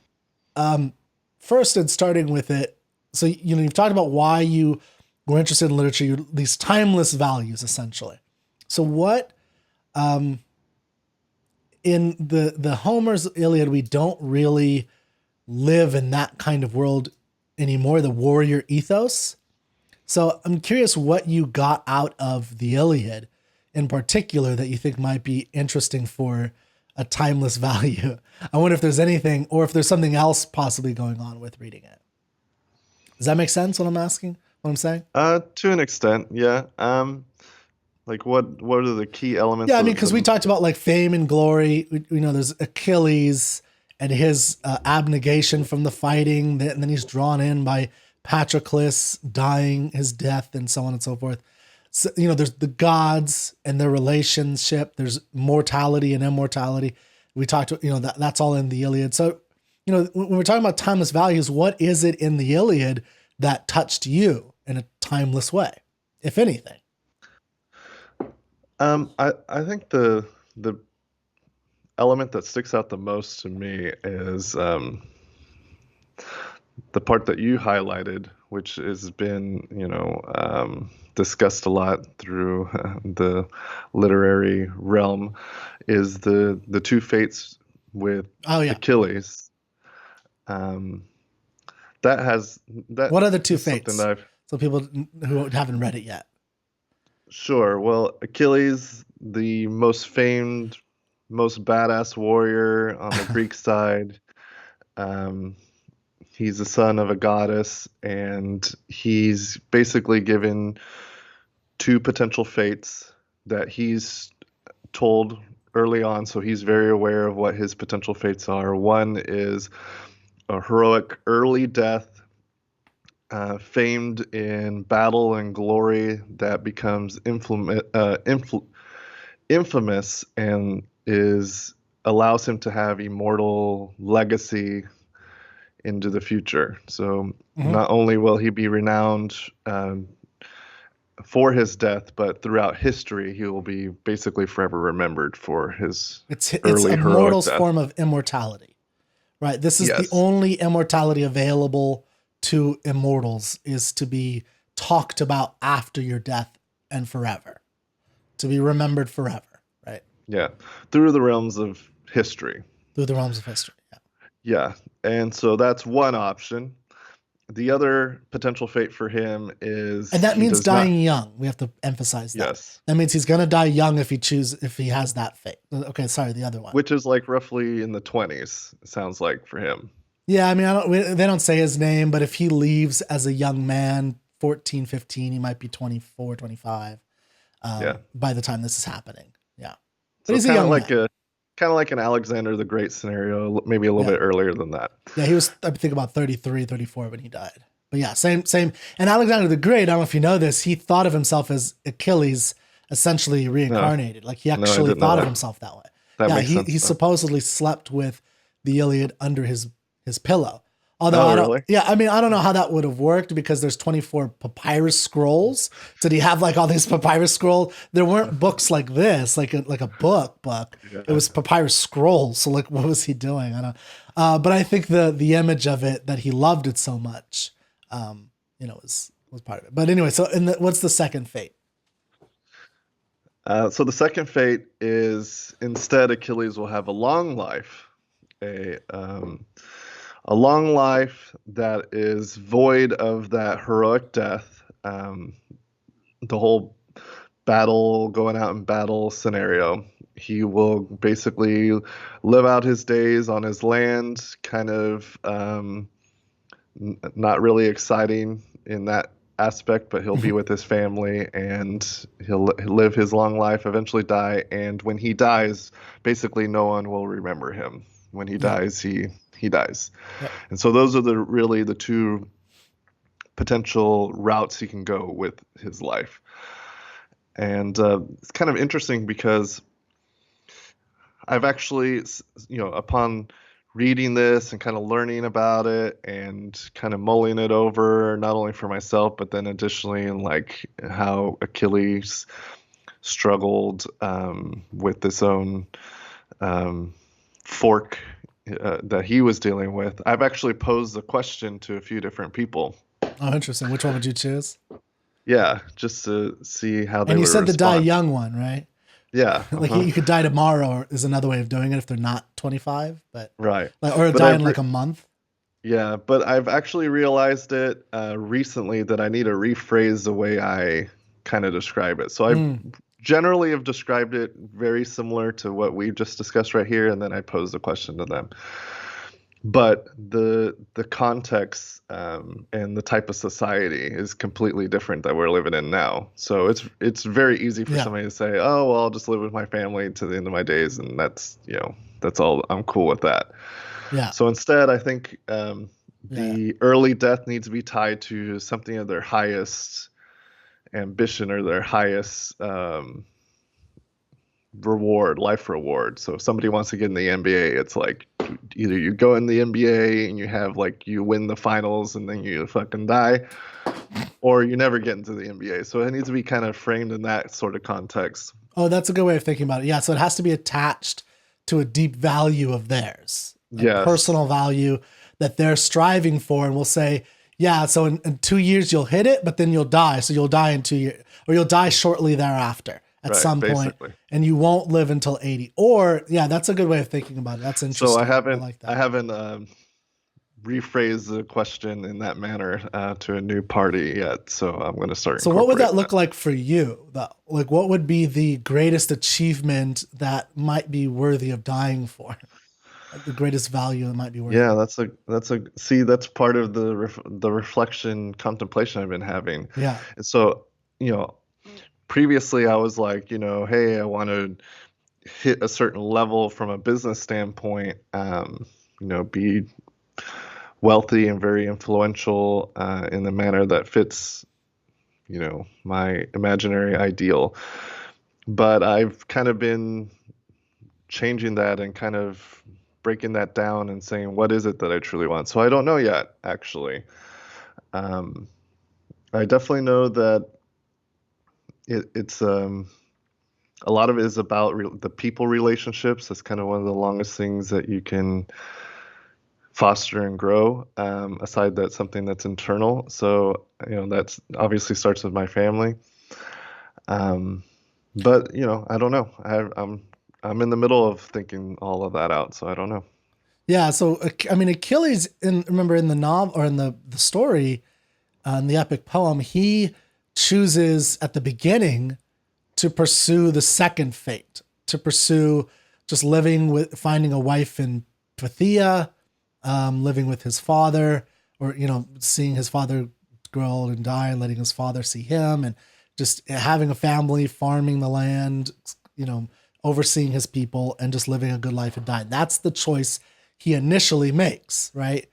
first, and starting with it, so you've talked about why you were interested in literature, these timeless values, essentially. So, what in the Homer's Iliad, we don't really live in that kind of world anymore, the warrior ethos. So I'm curious what you got out of the Iliad in particular that you think might be interesting for a timeless value. I wonder if there's anything, or if there's something else possibly going on with reading it. Does that make sense, what I'm saying? To an extent, yeah. Like what are the key elements? Yeah, I mean, because we talked about like fame and glory. There's Achilles and his abnegation from the fighting, and then he's drawn in by Patroclus dying, his death, and so on and so forth. So, there's the gods and their relationship. There's mortality and immortality. We talked, that's all in the Iliad. So, when we're talking about timeless values, what is it in the Iliad that touched you in a timeless way, if anything? I think the element that sticks out the most to me is the part that you highlighted, which has been, discussed a lot through the literary realm, is the two fates with Achilles. What are the two fates? So people who haven't read it yet. Sure. Well, Achilles, the most famed, most badass warrior on the Greek side, He's the son of a goddess, and he's basically given two potential fates that he's told early on, so he's very aware of what his potential fates are. One is a heroic early death, famed in battle and glory, that becomes infamous and allows him to have immortal legacy into the future. So not only will he be renowned for his death, but throughout history, he will be basically forever remembered for his It's early a heroic mortal's death. form of immortality, right? This is the Yes. only immortality available to immortals, is to be talked about after your death and forever, to be remembered forever, right? Yeah, through the realms of history. Through the realms of history. Yeah. Yeah, and so that's one option. The other potential fate for him is, And that he means does not- dying young. We have to emphasize that. Yes, That means he's going to die young if he has that fate. Okay, sorry, the other one. which is like roughly in the 20s, it sounds like, for him. Yeah, I mean, they don't say his name, but if he leaves as a young man, 14, 15, he might be 24, 25 by the time this is happening. Yeah. But So he's a kind of young like man. kind of like an Alexander the Great scenario, maybe a little bit earlier than that. Yeah, he was, I think, about 33, 34 when he died. But yeah, same. And Alexander the Great, I don't know if you know this, he thought of himself as Achilles, essentially reincarnated. Like he actually didn't know thought of that. himself that way. That Yeah, makes sense, he though. supposedly slept with the Iliad under his pillow. Although Oh, I don't, really? yeah, I mean, I don't know how that would have worked because there's 24 papyrus scrolls. Did he have like all these papyrus scrolls? There weren't books like this, like a book. It was papyrus scrolls. So like, what was he doing? I don't. But I think the image of it, that he loved it so much, was part of it. But anyway, so what's the second fate? So the second fate is, instead, Achilles will have a long life, a long life that is void of that heroic death, the whole going out in battle scenario. He will basically live out his days on his land, kind of not really exciting in that aspect, but he'll be with his family and he'll live his long life, eventually die. And when he dies, basically no one will remember him. When he dies, he dies. Yeah. And so those are really the two potential routes he can go with his life. And it's kind of interesting because I've actually, upon reading this and kind of learning about it and kind of mulling it over, not only for myself, but then additionally in like how Achilles struggled with this own fork that he was dealing with. I've actually posed the question to a few different people. Oh, interesting. Which one would you choose? Yeah, just to see how they And you would said the die respond. young one, right? Yeah. Like you could die tomorrow is another way of doing it if they're not 25, but Right. or But die in like a month. Yeah, but I've actually realized it recently that I need to rephrase the way I kind of describe it. So I generally have described it very similar to what we just discussed right here, and then I pose the question to them. But the context and the type of society is completely different that we're living in now. So it's very easy for somebody to say, "Oh, well, I'll just live with my family to the end of my days, and that's all. I'm cool with that." Yeah. So instead, I think the early death needs to be tied to something of their highest ambition or their highest life reward. So if somebody wants to get in the NBA, it's like either you go in the NBA and you have you win the finals and then you fucking die, or you never get into the NBA. So it needs to be kind of framed in that sort of context. Oh, that's a good way of thinking about it. Yeah. So it has to be attached to a deep value of theirs, a personal value that they're striving for. And we'll say, yeah, so in 2 years you'll hit it, but then you'll die. So you'll die in 2 years, or you'll die shortly thereafter at some point, and you won't live until 80. Or that's a good way of thinking about it. That's interesting. So I haven't rephrased the question in that manner to a new party yet. So I'm going to start. So what would that look like for you, though? Like, what would be the greatest achievement that might be worthy of dying for? the greatest value it might be worth. Yeah, that's part of the reflection contemplation I've been having. Yeah. And so, you know, previously I was like, hey, I want to hit a certain level from a business standpoint, be wealthy and very influential in the manner that fits, my imaginary ideal. But I've kind of been changing that and kind of breaking that down and saying, what is it that I truly want? So I don't know yet, actually. I definitely know that it's a lot of it is about the people relationships. That's kind of one of the longest things that you can foster and grow, aside that's something that's internal. So, that's obviously starts with my family. But, I don't know. I'm in the middle of thinking all of that out, so I don't know. Yeah. So, I mean, Achilles, remember in the novel or in the story, in the epic poem, he chooses at the beginning to pursue the second fate, to pursue just finding a wife in Phthia, living with his father, or, seeing his father grow old and die and letting his father see him, and just having a family, farming the land, overseeing his people and just living a good life and dying. That's the choice he initially makes. Right.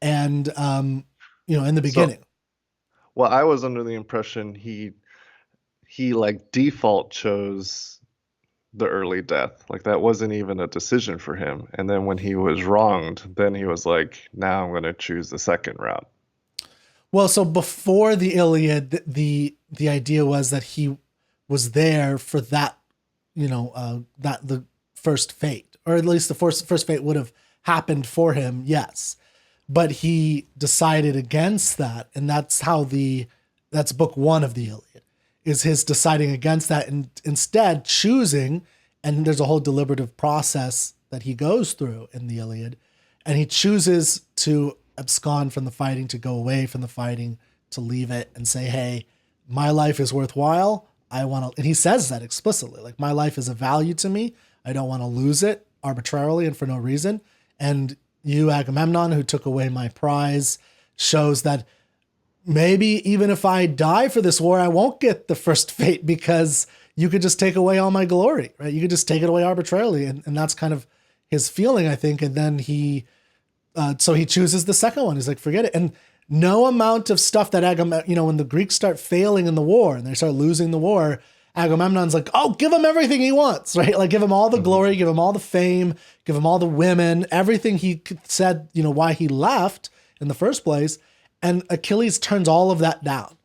And, in the beginning. Well, I was under the impression he like default chose the early death. Like that wasn't even a decision for him. And then when he was wronged, then he was like, now I'm going to choose the second route. Well, so before the Iliad, the idea was that he was there for that, that the first fate, or at least the first fate would have happened for him. Yes. But he decided against that. And that's that's book one of the Iliad, is his deciding against that and instead choosing, and there's a whole deliberative process that he goes through in the Iliad, and he chooses to abscond from the fighting, to go away from the fighting, to leave it and say, hey, my life is worthwhile. And he says that explicitly, like, my life is of value to me. I don't want to lose it arbitrarily and for no reason. And you, Agamemnon, who took away my prize, shows that maybe even if I die for this war, I won't get the first fate, because you could just take away all my glory, right? You could just take it away arbitrarily. And that's kind of his feeling, I think. And then so he chooses the second one. He's like, forget it. And no amount of stuff that when the Greeks start failing in the war and they start losing the war, Agamemnon's like, oh, give him everything he wants, right? Like, give him all the glory, give him all the fame, give him all the women, everything he said, why he left in the first place. And Achilles turns all of that down,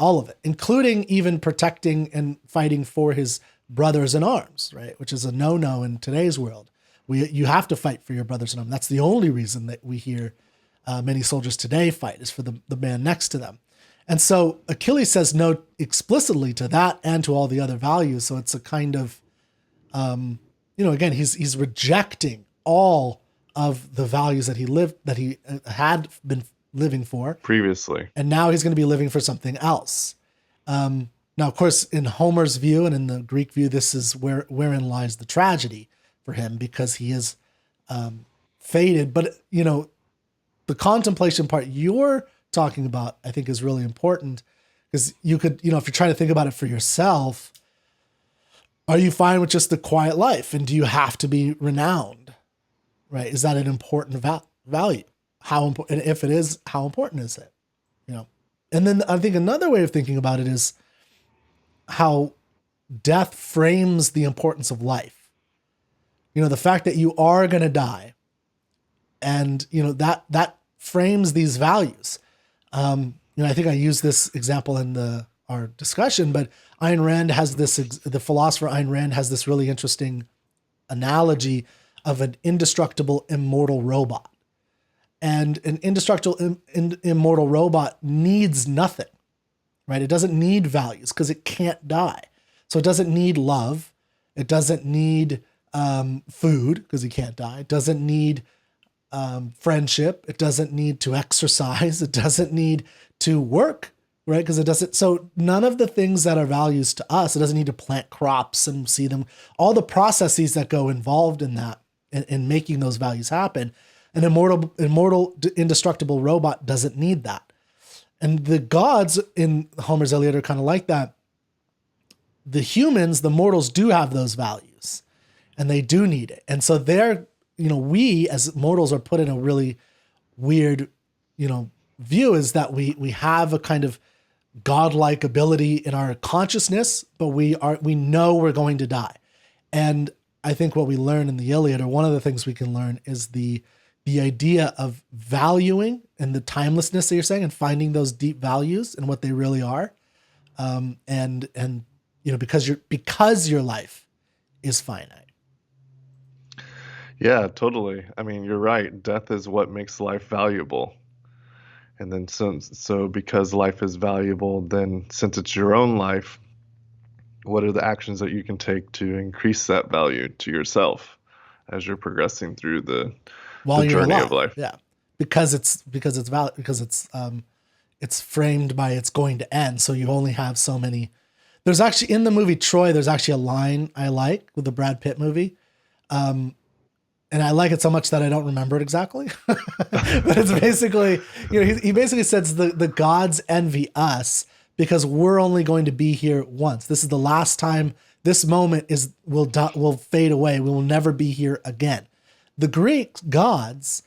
all of it, including even protecting and fighting for his brothers in arms, right? Which is a no-no in today's world. You have to fight for your brothers in arms. That's the only reason that we hear many soldiers today fight, is for the man next to them. And so Achilles says no explicitly to that and to all the other values. So it's a kind of, again, he's rejecting all of the values that he had been living for previously, and now he's going to be living for something else. Now, of course, in Homer's view and in the Greek view, this is wherein lies the tragedy for him, because he is fated. But the contemplation part you're talking about, I think, is really important, because you could, if you're trying to think about it for yourself, are you fine with just the quiet life? And do you have to be renowned? Right? Is that an important value? How important, if it is, how important is it? And then I think another way of thinking about it is how death frames the importance of life. The fact that you are going to die, and that frames these values. I think I used this example in our discussion, but Ayn Rand has the philosopher Ayn Rand has this really interesting analogy of an indestructible, immortal robot. And an indestructible, immortal robot needs nothing, right? It doesn't need values because it can't die. So it doesn't need love. It doesn't need food because he can't die. It doesn't need friendship. It doesn't need to exercise. It doesn't need to work, right? Because it doesn't. So none of the things that are values to us, it doesn't need to plant crops and see them. All the processes that go involved in that in making those values happen. An immortal, indestructible robot doesn't need that. And the gods in Homer's Iliad are kind of like that. The humans, the mortals, do have those values, and they do need it. And so we as mortals are put in a really weird, view, is that we have a kind of godlike ability in our consciousness, but we know we're going to die. And I think what we learn in the Iliad, or one of the things we can learn, is the idea of valuing and the timelessness that you're saying, and finding those deep values and what they really are. Because your life is finite. Yeah, totally. I mean, you're right. Death is what makes life valuable. And then so because life is valuable, then since it's your own life, what are the actions that you can take to increase that value to yourself as you're progressing through the journey of life? Yeah. Because it's valid, because it's framed by it's going to end. So you only have so many. There's actually, in the movie Troy, there's actually a line I like with the Brad Pitt movie. And I like it so much that I don't remember it exactly. But it's basically, he basically says the gods envy us because we're only going to be here once. This is the last time. This moment will fade away. We will never be here again. The Greek gods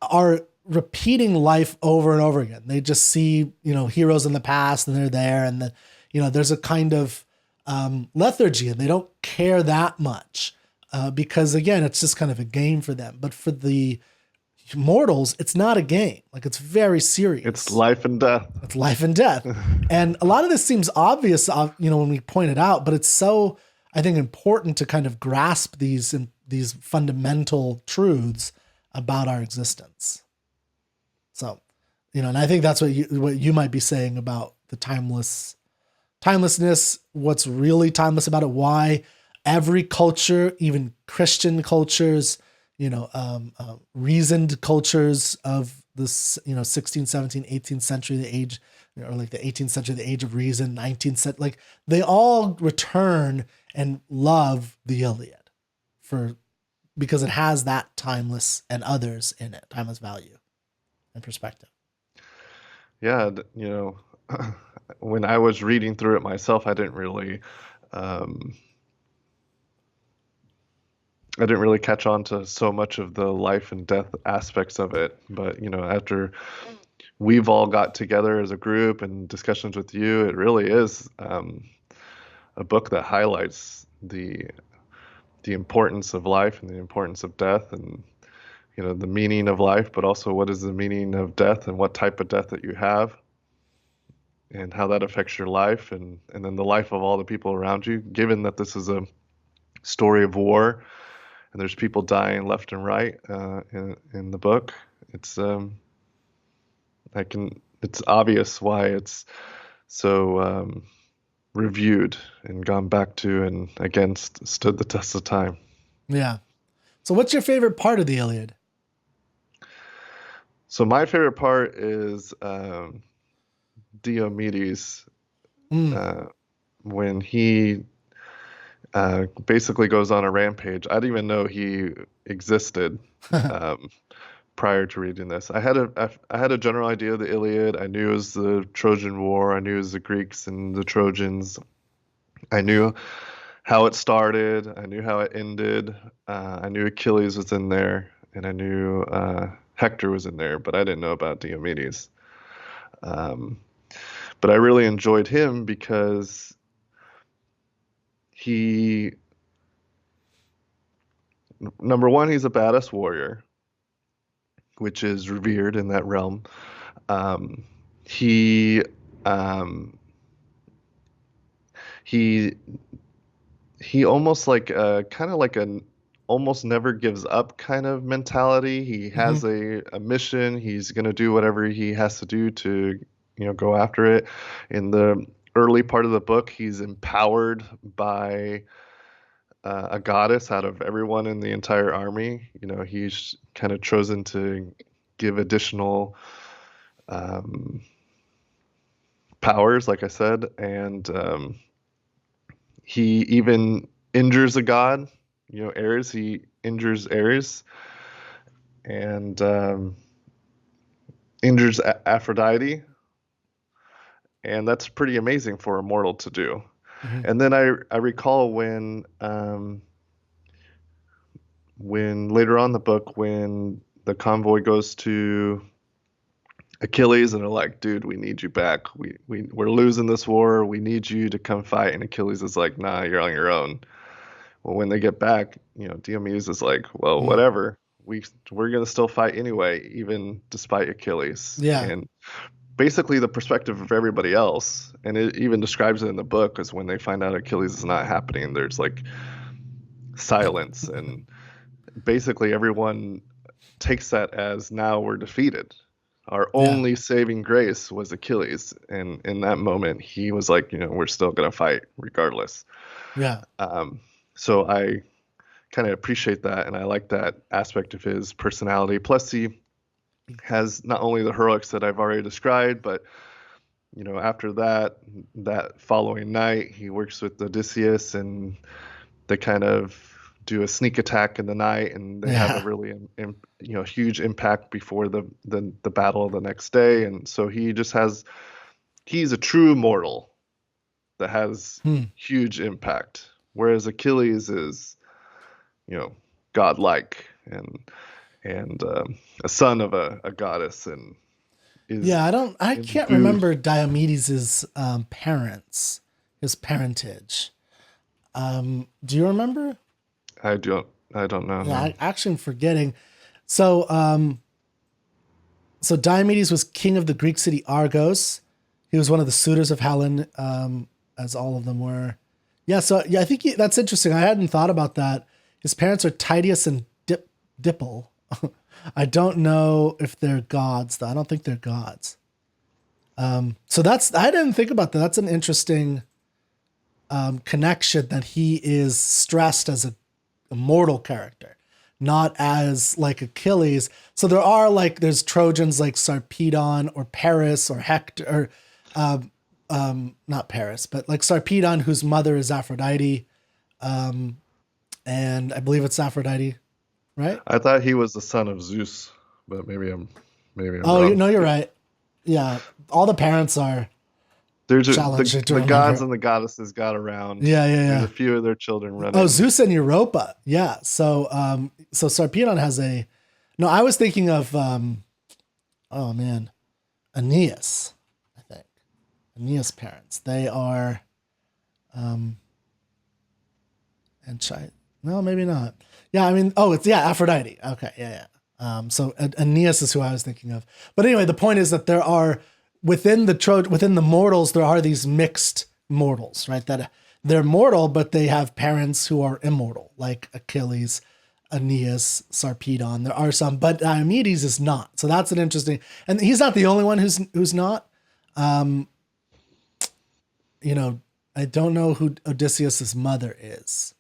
are repeating life over and over again. They just see, heroes in the past, and they're there. And then, there's a kind of lethargy, and they don't care that much. Because again, it's just kind of a game for them. But for the mortals, it's not a game. Like, it's very serious. It's life and death. It's life and death. And a lot of this seems obvious, when we point it out, but it's so, I think, important to kind of grasp these fundamental truths about our existence. So, and I think that's what you might be saying about the timelessness, what's really timeless about it, why every culture, even Christian cultures, reasoned cultures of this, 16th, 17th, 18th century, the age, or like the 18th century, the age of reason, 19th century, like they all return and love the Iliad because it has that timeless and others in it, timeless value and perspective. Yeah. When I was reading through it myself, I didn't really catch on to so much of the life and death aspects of it. But, after we've all got together as a group and discussions with you, it really is a book that highlights the importance of life and the importance of death, and, the meaning of life, but also what is the meaning of death and what type of death that you have and how that affects your life and then the life of all the people around you, given that this is a story of war. And there's people dying left and right in the book. It's it's obvious why it's so reviewed and gone back to and against stood the test of time. Yeah. So what's your favorite part of the Iliad? So my favorite part is Diomedes when he basically goes on a rampage. I didn't even know he existed prior to reading this. I had a general idea of the Iliad. I knew it was the Trojan War. I knew it was the Greeks and the Trojans. I knew how it started. I knew how it ended. I knew Achilles was in there, and I knew Hector was in there, but I didn't know about Diomedes. But I really enjoyed him because number one, he's a badass warrior, which is revered in that realm. He almost like kind of like an almost never gives up kind of mentality. He has a mission. He's going to do whatever he has to do to, go after it. In the early part of the book, he's empowered by a goddess out of everyone in the entire army. He's kind of chosen to give additional powers, like I said, and he even injures a god. Ares, he injures Ares and injures Aphrodite, and that's pretty amazing for a mortal to do. Mm-hmm. And then I recall when later on in the book, when the convoy goes to Achilles and they're like, dude, we need you back. We're losing this war. We need you to come fight. And Achilles is like, nah, you're on your own. Well, when they get back, Diomedes is like, well, whatever. We're going to still fight anyway, even despite Achilles. Yeah. And basically the perspective of everybody else, and it even describes it in the book, is when they find out Achilles is not happening, there's like silence. And basically everyone takes that as, now we're defeated. Our only saving grace was Achilles. And in that moment, he was like, we're still going to fight regardless. Yeah. So I kind of appreciate that. And I like that aspect of his personality. Plus, he has not only the heroics that I've already described, but, after that following night, he works with Odysseus and they kind of do a sneak attack in the night, and they have a really huge impact before the battle the next day. And so he's a true mortal that has huge impact, whereas Achilles is godlike and a son of a goddess, and is I can't remember Diomedes's parents, his parentage. Do you remember? I don't know. Yeah, I actually am forgetting. So Diomedes was king of the Greek city Argos. He was one of the suitors of Helen, as all of them were. Yeah, so I think that's interesting. I hadn't thought about that. His parents are Titius and Dipple. I don't know if they're gods, though. I don't think they're gods. So I didn't think about that. That's an interesting connection, that he is stressed as a mortal character, not as like Achilles. So there's Trojans like Sarpedon or Paris or Hector, or not Paris, but like Sarpedon, whose mother is Aphrodite. And I believe it's Aphrodite, right? I thought he was the son of Zeus, but maybe I'm Oh, wrong. no, you're right. Yeah. All the parents are. There's challenging to the remember. gods and the goddesses got around. Yeah. There's a few of their children running. Oh, Zeus and Europa. Yeah. So Sarpedon has no, I was thinking of, Aeneas, I think. Aeneas' parents. They are, no, maybe not. Yeah. Aphrodite. Okay. Yeah. So Aeneas is who I was thinking of. But anyway, the point is that there are, within the mortals, there are these mixed mortals, right? That they're mortal, but they have parents who are immortal, like Achilles, Aeneas, Sarpedon. There are some, but Diomedes is not. So that's an interesting, and he's not the only one who's not. I don't know who Odysseus's mother is.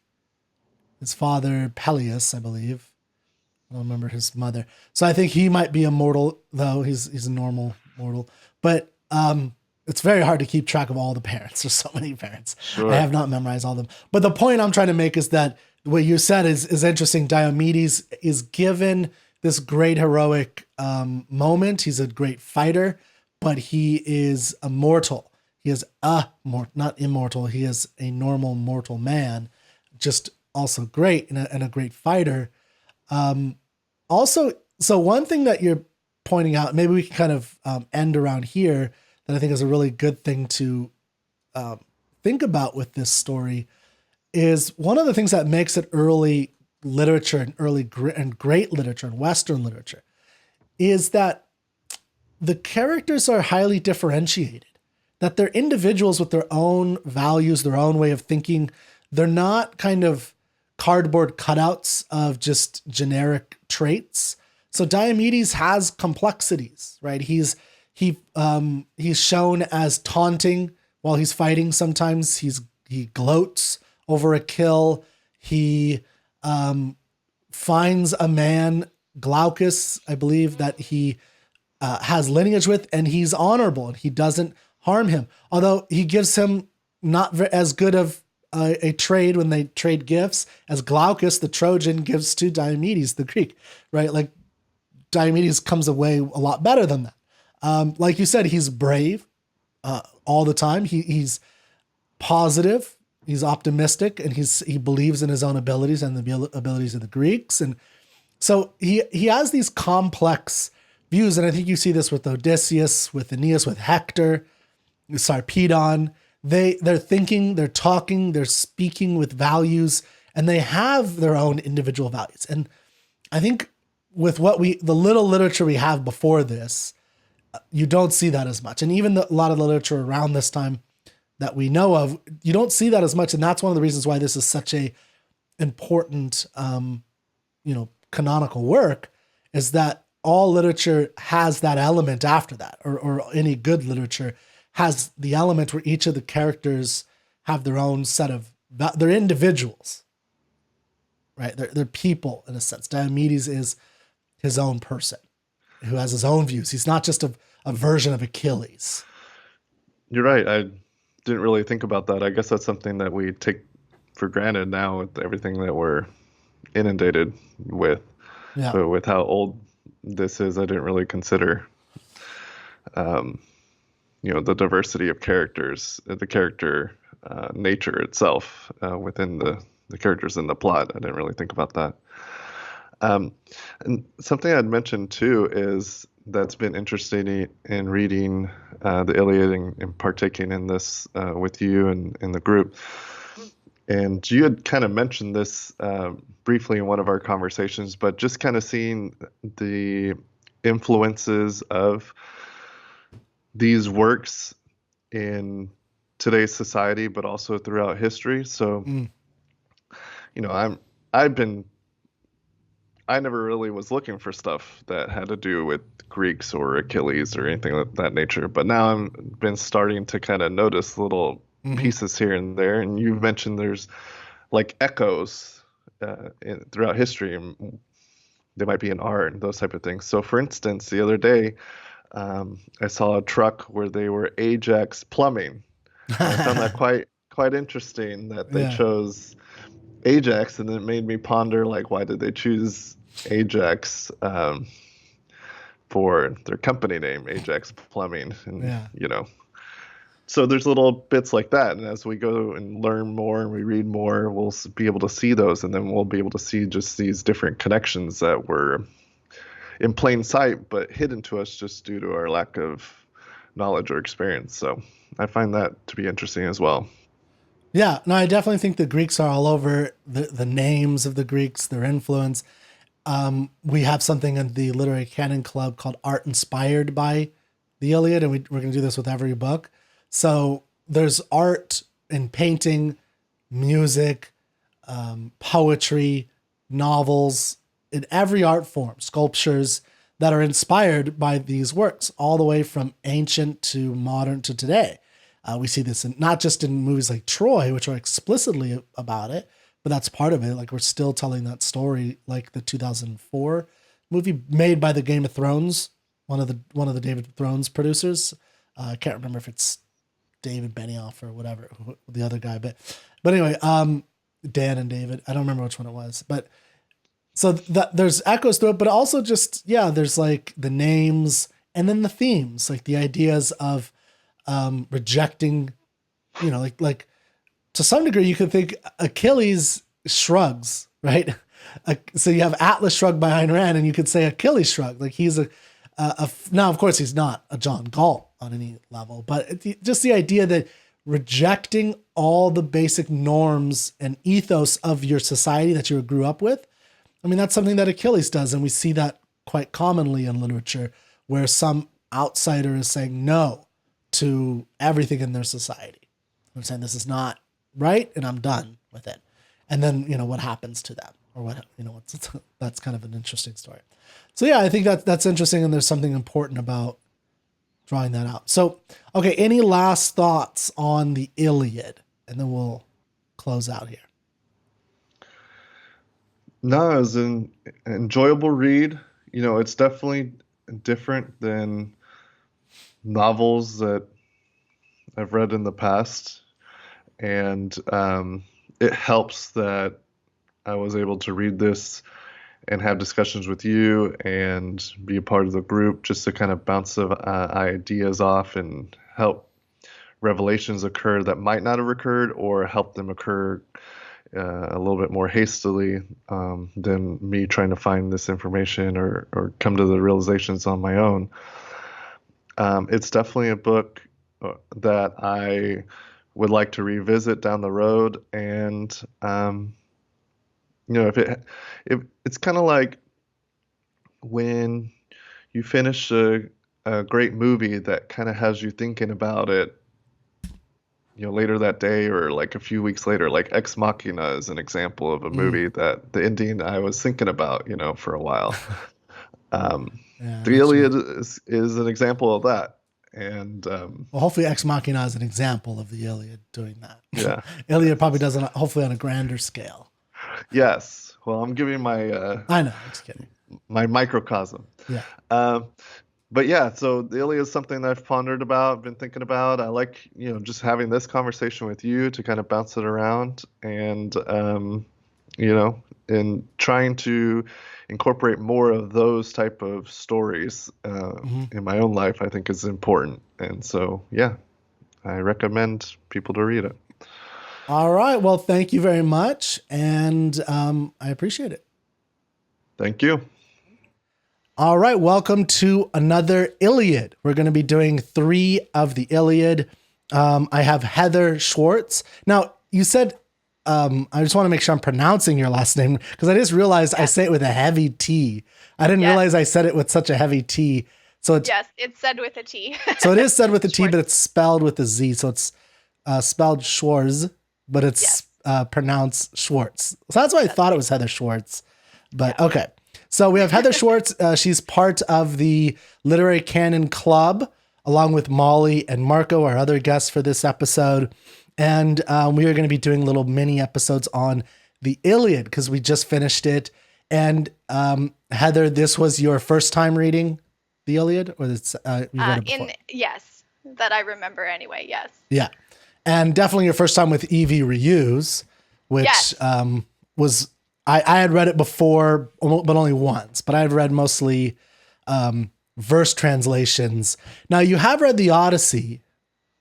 His father, Peleus, I believe. I don't remember his mother. So I think he might be a mortal, though. He's a normal mortal. But it's very hard to keep track of all the parents. There's so many parents. Sure. I have not memorized all of them. But the point I'm trying to make is that what you said is interesting. Diomedes is given this great heroic moment. He's a great fighter, but he is a mortal. He is not immortal. He is a normal mortal man, just also great and a great fighter. Also, so one thing that you're pointing out, maybe we can kind of end around here, that I think is a really good thing to think about with this story, is one of the things that makes it early literature and great literature and Western literature is that the characters are highly differentiated, that they're individuals with their own values, their own way of thinking. They're not kind of cardboard cutouts of just generic traits. So Diomedes has complexities, right? He's shown as taunting while he's fighting. Sometimes he gloats over a kill. He finds a man, Glaucus, I believe, that he has lineage with, and he's honorable and he doesn't harm him. Although he gives him not as good of a trade when they trade gifts, as Glaucus, the Trojan, gives to Diomedes, the Greek, right? Like Diomedes comes away a lot better than that. Like you said, he's brave all the time. He's positive, he's optimistic, and he believes in his own abilities and the abilities of the Greeks. And so he has these complex views. And I think you see this with Odysseus, with Aeneas, with Hector, Sarpedon. They're thinking, they're talking, they're speaking with values, and they have their own individual values. And I think with the little literature we have before this, you don't see that as much. And even a lot of the literature around this time that we know of, you don't see that as much. And that's one of the reasons why this is such a important, canonical work, is that all literature has that element after that, or any good literature has the element where each of the characters have their own set of, they're individuals, right? They're people in a sense. Diomedes is his own person who has his own views. He's not just a version of Achilles. You're right. I didn't really think about that. I guess that's something that we take for granted now with everything that we're inundated with. Yeah. But with how old this is, I didn't really consider, the diversity of characters, the character nature itself within the characters in the plot. I didn't really think about that. And something I'd mentioned too is that's been interesting in reading the Iliad and partaking in this with you and in the group. And you had kind of mentioned this briefly in one of our conversations, but just kind of seeing the influences of these works in today's society, but also throughout history. So, I never really was looking for stuff that had to do with Greeks or Achilles or anything of that nature. But now I've been starting to kind of notice little pieces here and there. And you've mentioned there's like echoes throughout history. And they might be in art and those type of things. So for instance, the other day, I saw a truck where they were Ajax plumbing. I found that quite interesting that they chose Ajax, and it made me ponder, like, why did they choose Ajax for their company name, Ajax Plumbing? And so there's little bits like that, and as we go and learn more and we read more, we'll be able to see those, and then we'll be able to see just these different connections that were in plain sight but hidden to us just due to our lack of knowledge or experience. So I find that to be interesting as well. Yeah, no, I definitely think the Greeks are all over, the names of the Greeks, their influence. We have something in the Literary Canon Club called Art Inspired by the Iliad, and we're going to do this with every book. So there's art in painting, music, poetry, novels, in every art form, sculptures that are inspired by these works, all the way from ancient to modern to today. We see this not just in movies like Troy, which are explicitly about it, but that's part of it. Like, we're still telling that story, like the 2004 movie made by the Game of Thrones, one of the David Thrones producers. I can't remember if it's David Benioff or whatever, the other guy, but anyway, Dan and David, I don't remember which one it was, but so there's echoes to it, but also just, there's like the names and then the themes, like the ideas of rejecting, like to some degree you could think Achilles shrugs, right? So you have Atlas Shrugged by Ayn Rand, and you could say Achilles shrugged. Like he's now of course he's not a John Galt on any level, but just the idea that rejecting all the basic norms and ethos of your society that you grew up with. I mean, that's something that Achilles does, and we see that quite commonly in literature, where some outsider is saying no to everything in their society. I'm saying this is not right, and I'm done with it. And then, what happens to them, or that's kind of an interesting story. So yeah, I think that's interesting, and there's something important about drawing that out. So, okay, any last thoughts on the Iliad? And then we'll close out here. No, it was an enjoyable read. It's definitely different than novels that I've read in the past. And it helps that I was able to read this and have discussions with you and be a part of the group just to kind of bounce ideas off and help revelations occur that might not have occurred, or help them occur a little bit more hastily than me trying to find this information or come to the realizations on my own. It's definitely a book that I would like to revisit down the road. And, if it's kind of like when you finish a great movie that kind of has you thinking about it, later that day or like a few weeks later. Like Ex Machina is an example of a movie that the ending I was thinking about, for a while. The Iliad is an example of that. And well, hopefully Ex Machina is an example of the Iliad doing that. Yeah. Iliad probably does it hopefully on a grander scale. Yes. Well, I'm giving my I know, just kidding. My microcosm. Yeah. But yeah, so the Iliad is something that I've pondered about, been thinking about. I like, just having this conversation with you to kind of bounce it around, and and trying to incorporate more of those type of stories in my own life, I think is important. And so, yeah, I recommend people to read it. All right. Well, thank you very much. And I appreciate it. Thank you. All right. Welcome to another Iliad. We're going to be doing 3 of the Iliad. I have Heather Schwarz. Now, you said, I just want to make sure I'm pronouncing your last name, because I just realized I say it with a heavy T. I didn't realize I said it with such a heavy T. So it's, yes, it's said with a T. So it is said with a T, but it's spelled with a Z. So it's spelled Schwarz, but it's pronounced Schwartz. So that's why I thought it was Heather Schwarz. But okay. So we have Heather Schwarz. She's part of the Literary Canon Club, along with Molly and Marco, our other guests for this episode. And we are going to be doing little mini episodes on the Iliad because we just finished it. And Heather, this was your first time reading the Iliad? Or you read it before? Yes, that I remember anyway, yes. Yeah. And definitely your first time with E.V. Reuse, which was... I had read it before, but only once. But I had read mostly verse translations. Now, you have read the Odyssey,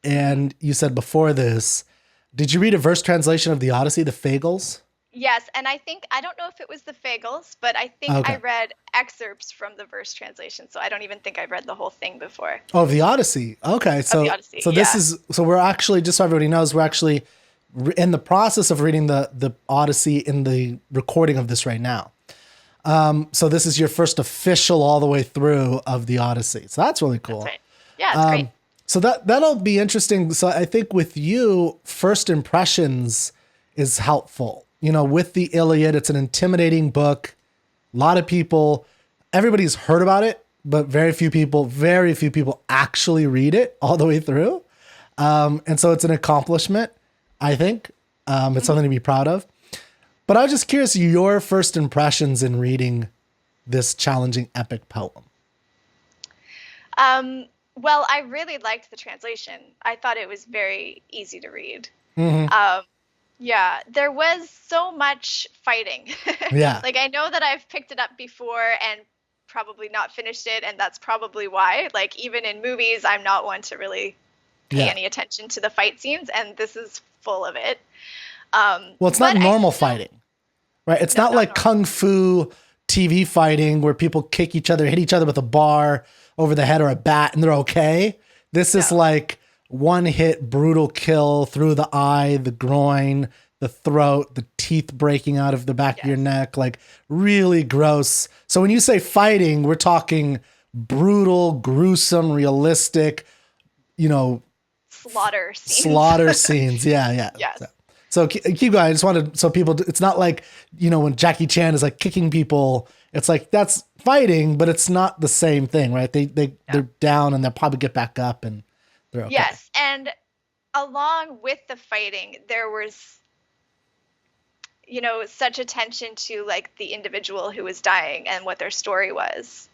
and you said before this, did you read a verse translation of the Odyssey, the Fagles? Yes, and I don't know if it was the Fagles, but I think I read excerpts from the verse translation, so I don't even think I read the whole thing before. Oh, the Odyssey. Okay, so this is, so we're actually, just so everybody knows, we're actually in the process of reading the Odyssey in the recording of this right now. So this is your first official all the way through of the Odyssey. So that's really cool. That's right. Yeah, it's great. So that'll be interesting. So I think with you, first impressions is helpful. With the Iliad, it's an intimidating book. A lot of people, everybody's heard about it, but very few people actually read it all the way through. And so it's an accomplishment, I think. It's something to be proud of. But I was just curious, your first impressions in reading this challenging epic poem. Well, I really liked the translation. I thought it was very easy to read. Yeah, there was so much fighting. Yeah. Like, I know that I've picked it up before and probably not finished it, and that's probably why. Like, even in movies, I'm not one to really pay any attention to the fight scenes, and this is full of it. Well, it's not normal fighting, right? It's not like kung fu TV fighting where people kick each other, hit each other with a bar over the head or a bat, and they're okay. This is like one hit, brutal kill through the eye, the groin, the throat, the teeth breaking out of the back of your neck, like really gross. So when you say fighting, we're talking brutal, gruesome, realistic, slaughter scenes. Slaughter scenes. Yeah. Yes. So keep going. I just wanted, so people, it's not like, when Jackie Chan is like kicking people, it's like, that's fighting, but it's not the same thing, right? They're down and they'll probably get back up and they're okay. Yes. And along with the fighting, there was, such attention to like the individual who was dying and what their story was.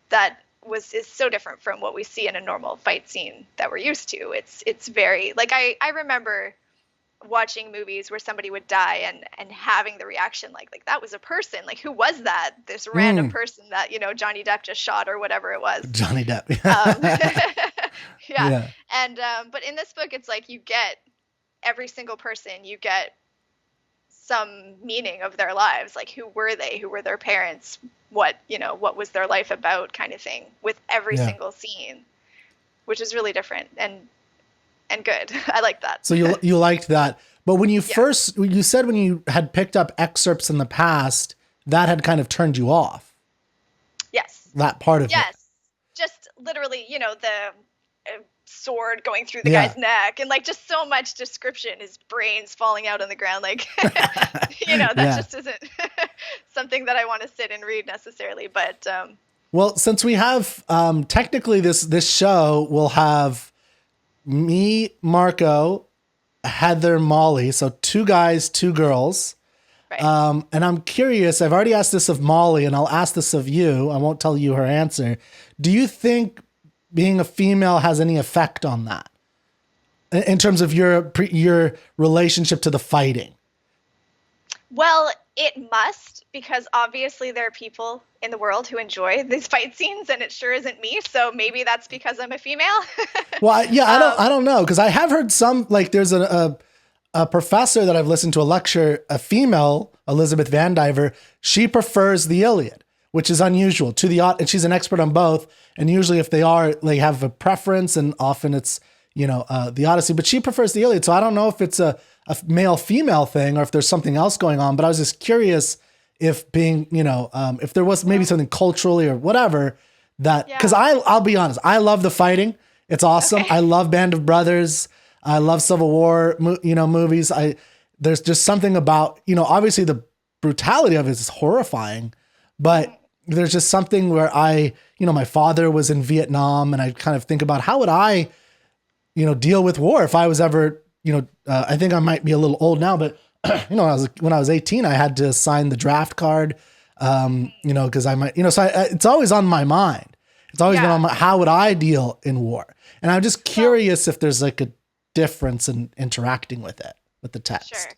That is so different from what we see in a normal fight scene that we're used to. It's very, like, I remember watching movies where somebody would die and having the reaction like that was a person, like who was that, this random person that, you know, Johnny Depp just shot or whatever it was. Johnny Depp. Yeah. And but in this book it's like you get every single person, you get some meaning of their lives, like who were they, who were their parents, what, you know, what was their life about, kind of thing, with every single scene, which is really different and good. I like that. So you liked that. But when you first, you said when you had picked up excerpts in the past, that had kind of turned you off. Yes. That part of it. Yes. Just literally, you know, the sword going through the guy's neck and like just so much description, his brains falling out on the ground. Like, you know, that just isn't something that I want to sit and read necessarily. But, well, since we have, technically this show will have me, Marco, Heather, Molly. So 2 guys, 2 girls. right. And I'm curious, I've already asked this of Molly and I'll ask this of you. I won't tell you her answer. Do you think being a female has any effect on that in terms of your relationship to the fighting? Well, it must, because obviously there are people in the world who enjoy these fight scenes, and it sure isn't me. So maybe that's because I'm a female. Well, yeah, I don't know, because I have heard some, like there's a professor that I've listened to a lecture, a female, Elizabeth Van Diver. She prefers the Iliad, which is unusual to the, and she's an expert on both. And usually if they have a preference, and often it's, you know, the Odyssey, but she prefers the Iliad. So I don't know if it's a male female thing or if there's something else going on, but I was just curious if being, you know, if there was maybe something culturally or whatever that, cause I'll be honest, I love the fighting. It's awesome. Okay. I love Band of Brothers. I love Civil War, movies. There's just something about, you know, obviously the brutality of it is horrifying, but there's just something where my father was in Vietnam, and I kind of think about how would I, you know, deal with war if I was ever, you know, I think I might be a little old now, but you know, when I was 18, I had to sign the draft card, you know, cause I might, you know, so it's always on my mind. It's always been on my, how would I deal in war? And I'm just curious if there's like a difference in interacting with it, with the text. Sure.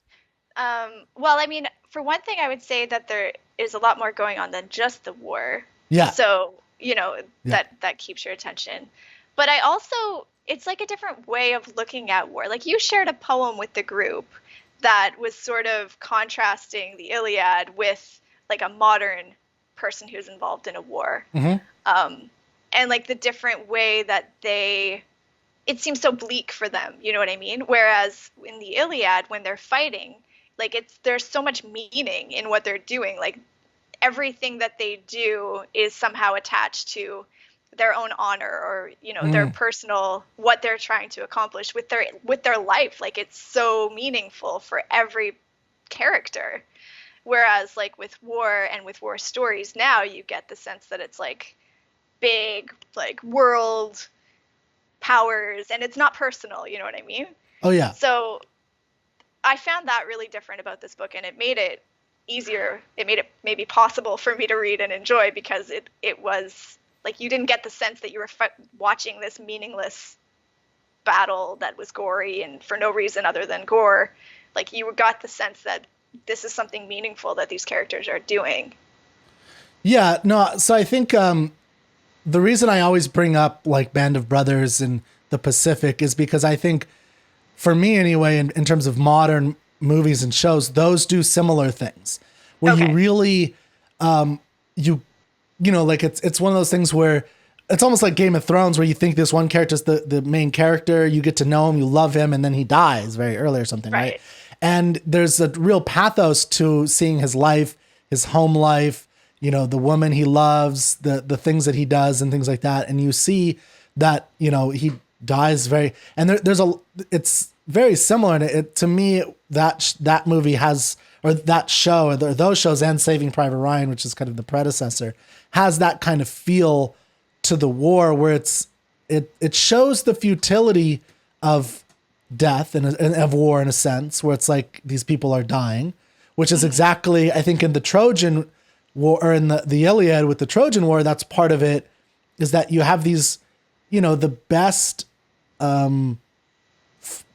Well, I mean, for one thing, I would say that there is a lot more going on than just the war. Yeah. So, you know, that keeps your attention. But I also, it's like a different way of looking at war. Like you shared a poem with the group that was sort of contrasting the Iliad with like a modern person who's involved in a war. Mm-hmm. And like the different way that it seems so bleak for them, you know what I mean? Whereas in the Iliad, when they're fighting, like there's so much meaning in what they're doing. Like everything that they do is somehow attached to their own honor or, you know, their personal, what they're trying to accomplish with their life. Like it's so meaningful for every character. Whereas like with war and with war stories now, you get the sense that it's like big, like world powers, and it's not personal, you know what I mean? Oh yeah. So I found that really different about this book, and it made it easier. It made it maybe possible for me to read and enjoy, because it was like you didn't get the sense that you were watching this meaningless battle that was gory and for no reason other than gore. Like you got the sense that this is something meaningful that these characters are doing. Yeah, no, so I think the reason I always bring up like Band of Brothers and the Pacific is because I think, for me anyway, in terms of modern movies and shows, those do similar things where you really, you know, like it's one of those things where it's almost like Game of Thrones, where you think this one character is the main character, you get to know him, you love him, and then he dies very early or something, right? And there's a real pathos to seeing his life, his home life, you know, the woman he loves, the things that he does and things like that. And you see that, you know, he dies it's very similar. And to me, that movie has, or that show, or those shows, and Saving Private Ryan, which is kind of the predecessor, has that kind of feel to the war, where it shows the futility of death and of war in a sense, where it's like these people are dying, which is exactly, I think, in the Trojan War, or in the Iliad with the Trojan War, that's part of it, is that you have these, you know, the best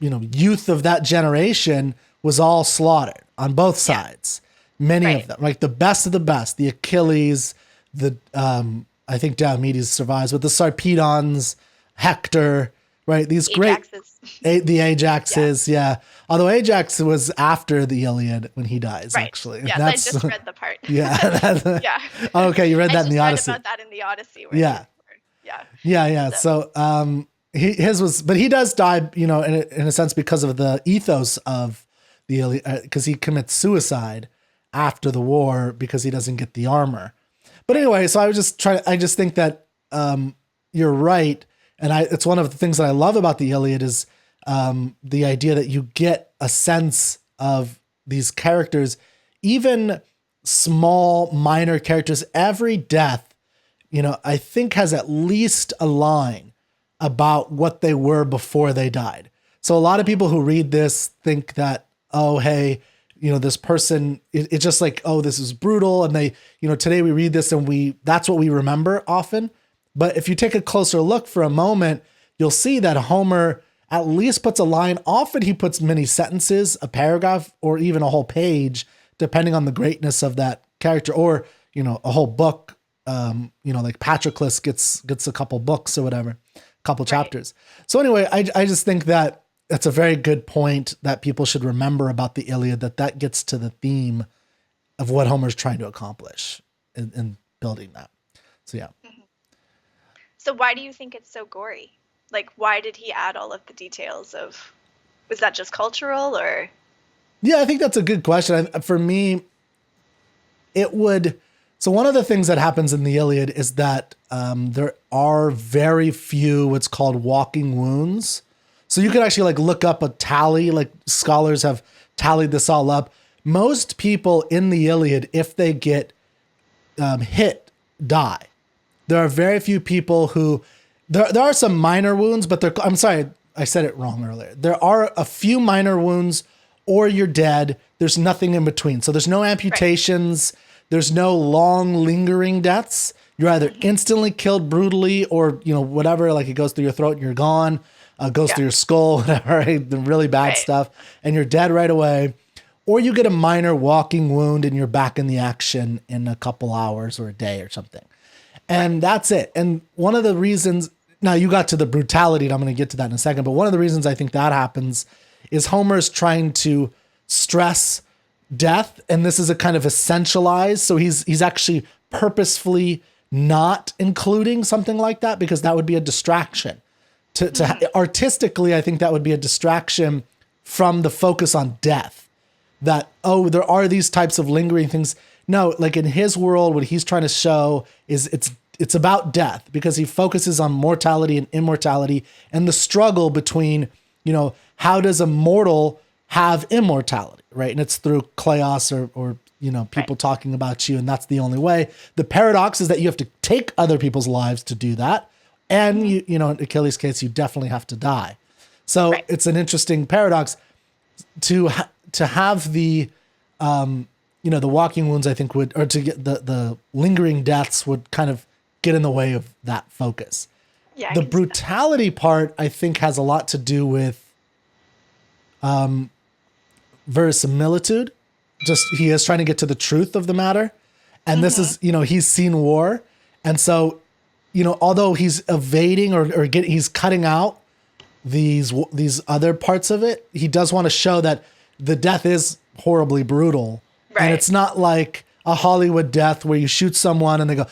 youth of that generation was all slaughtered on both sides. Many of them, like the best of the best, the Achilles, the I think Diomedes survives, but the Sarpedons, Hector, right? These Ajaxes. the Ajaxes, yeah. Although Ajax was after the Iliad when he dies, Right. actually. Yes, I just read the part. Yeah. Yeah. Okay, you read that in the Odyssey. I just read about that in the Odyssey. Where Yeah. So his was, but he does die, in a sense because of the ethos of the Iliad, because he commits suicide after the war because he doesn't get the armor. But anyway, so I just think that you're right. And it's one of the things that I love about the Iliad is the idea that you get a sense of these characters, even small, minor characters. Every death, I think has at least a line about what they were before they died. So a lot of people who read this think that, oh, hey, this person, it's just like, oh, this is brutal. And they, today we read this and that's what we remember often. But if you take a closer look for a moment, you'll see that Homer at least puts a line. Often he puts many sentences, a paragraph, or even a whole page, depending on the greatness of that character, or, a whole book. Like Patroclus gets a couple books or whatever, a couple chapters. So anyway, I just think that that's a very good point that people should remember about the Iliad, that gets to the theme of what Homer's trying to accomplish in building that. So, yeah. So why do you think it's so gory? Like, why did he add all of the details was that just cultural or? Yeah, I think that's a good question. For me, so one of the things that happens in the Iliad is that there are very few what's called walking wounds. So you could actually look up a tally, scholars have tallied this all up. Most people in the Iliad, if they get hit, die. There are very few people who, there are some minor wounds, but I'm sorry, I said it wrong earlier. There are a few minor wounds or you're dead. There's nothing in between. So there's no amputations. Right. There's no long lingering deaths. You're either instantly killed brutally or, whatever, it goes through your throat and you're gone, goes through your skull, whatever, right? The really bad stuff. And you're dead right away. Or you get a minor walking wound and you're back in the action in a couple hours or a day or something. And that's it. And one of the reasons, now you got to the brutality, and I'm going to get to that in a second, but one of the reasons I think that happens is Homer's trying to stress death, and this is a kind of essentialized, so he's actually purposefully not including something like that because that would be a distraction. Artistically, I think that would be a distraction from the focus on death. That, oh, there are these types of lingering things. No, in his world, what he's trying to show is it's about death because he focuses on mortality and immortality and the struggle between, how does a mortal have immortality, right? And it's through kleos or people talking about you, and that's the only way. The paradox is that you have to take other people's lives to do that. And, in Achilles' case, you definitely have to die. So it's an interesting paradox to have the, the walking wounds, I think or to get the lingering deaths would kind of get in the way of that focus. Yeah, the brutality part, I think, has a lot to do with verisimilitude. Just he is trying to get to the truth of the matter. And this is, he's seen war. And so, although he's evading or he's cutting out these other parts of it, he does want to show that the death is horribly brutal. Right. And it's not like a Hollywood death where you shoot someone and they go,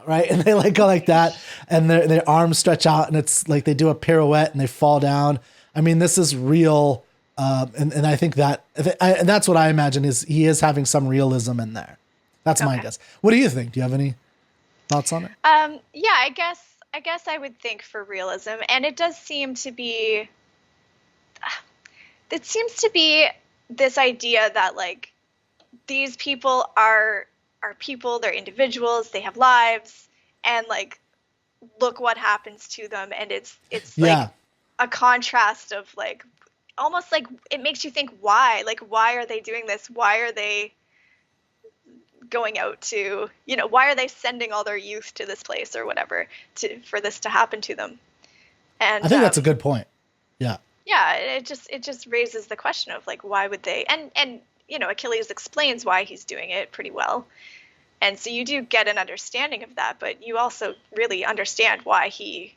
right? And they go like that and their arms stretch out and it's like they do a pirouette and they fall down. I mean, this is real. And I think that's what I imagine is he is having some realism in there. That's my guess. What do you think? Do you have any thoughts on it? Yeah, I guess I would think for realism. And it does seem to be, this idea that these people are people, they're individuals, they have lives, and look what happens to them. And it's a contrast of almost it makes you think why are they doing this? Why are they going out to, why are they sending all their youth to this place or whatever for this to happen to them? And I think that's a good point. Yeah. Yeah, it just raises the question of like, why would they? And Achilles explains why he's doing it pretty well, and so you do get an understanding of that, but you also really understand why he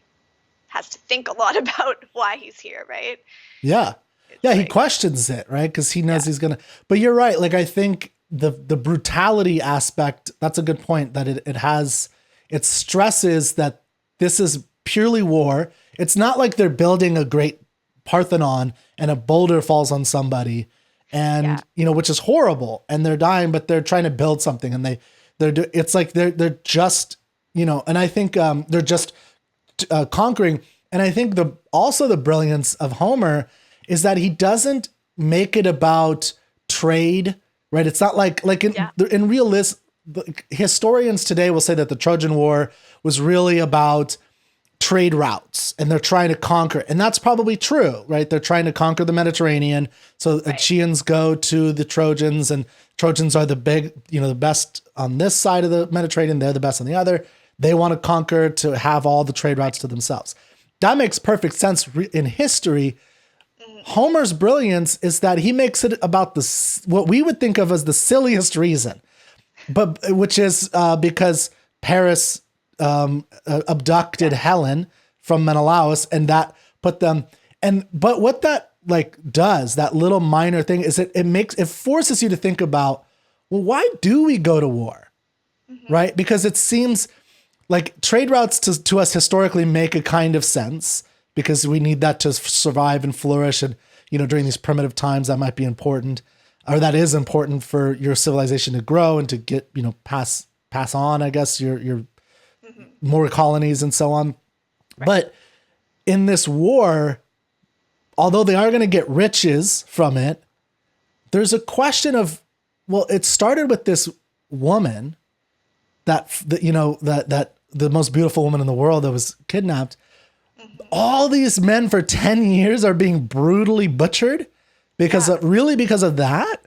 has to think a lot about why he's here, right? Yeah. Yeah, he questions it, right? Because he knows he's gonna. But you're right. Like, I think the brutality aspect. That's a good point. That it stresses that this is purely war. It's not like they're building a great Parthenon and a boulder falls on somebody, and which is horrible, and they're dying, but they're trying to build something, and it's like they're just and I think they're just conquering. And I think also the brilliance of Homer is that he doesn't make it about trade, right? It's not like in realism, historians today will say that the Trojan War was really about trade routes and they're trying to conquer. And that's probably true, right? They're trying to conquer the Mediterranean. So the Achaeans go to the Trojans, and Trojans are the best on this side of the Mediterranean. They're the best on the other. They want to conquer to have all the trade routes to themselves. That makes perfect sense in history. Homer's brilliance is that he makes it about what we would think of as the silliest reason, but which is because Paris abducted Helen from Menelaus, and that put them. But what that does, that little minor thing, is it forces you to think about, well, why do we go to war, right? Because it seems like trade routes to us historically make a kind of sense, because we need that to survive and flourish. And, during these primitive times, that might be important, or that is important for your civilization to grow and to get, pass on, I guess, your more colonies and so on. Right. But in this war, although they are going to get riches from it, there's a question of, well, it started with this woman that the most beautiful woman in the world that was kidnapped. All these men for 10 years are being brutally butchered because of that.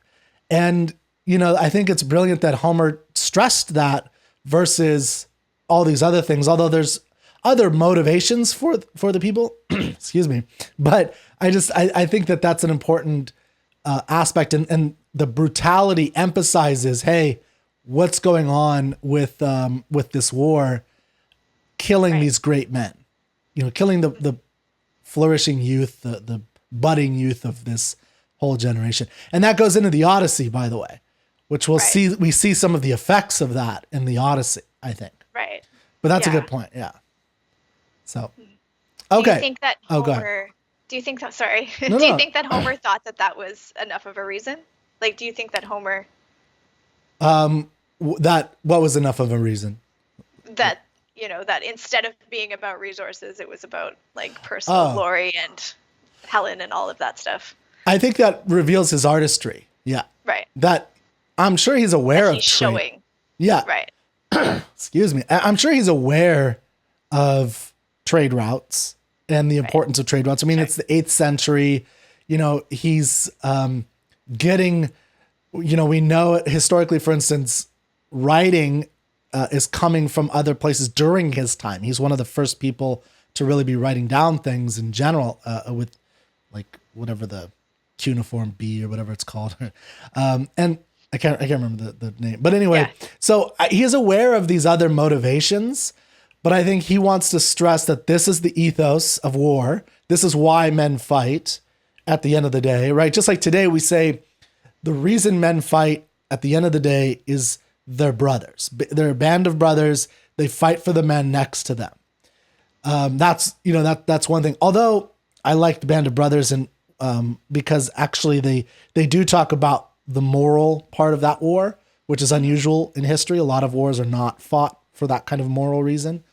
And, I think it's brilliant that Homer stressed that versus all these other things, although there's other motivations for the people, excuse me. But I think that that's an important aspect, and the brutality emphasizes, hey, what's going on with this war, killing these great men. Killing the flourishing youth, the budding youth of this whole generation. And that goes into the Odyssey, by the way, which we see some of the effects of that in the Odyssey, I think. Right. But that's a good point. Yeah. So, okay. Do you think that Homer, do you think that Homer thought that was enough of a reason? Like, do you think that Homer, what was enough of a reason? That, that instead of being about resources, it was about personal glory and Helen and all of that stuff. I think that reveals his artistry. Yeah. Right. That I'm sure he's aware of he's showing. Yeah. Right. Excuse me. I'm sure he's aware of trade routes and the importance of trade routes. I mean, it's the 8th century, he's getting, we know historically, for instance, writing is coming from other places during his time. He's one of the first people to really be writing down things in general, with whatever the cuneiform B or whatever it's called. And I can't remember the name, but anyway, so he is aware of these other motivations, but I think he wants to stress that this is the ethos of war. This is why men fight at the end of the day, right? Just like today we say the reason men fight at the end of the day is they're brothers. They're a band of brothers. They fight for the men next to them. That's one thing. Although I like the Band of Brothers, and because actually they do talk about the moral part of that war, which is unusual in history. A lot of wars are not fought for that kind of moral reason,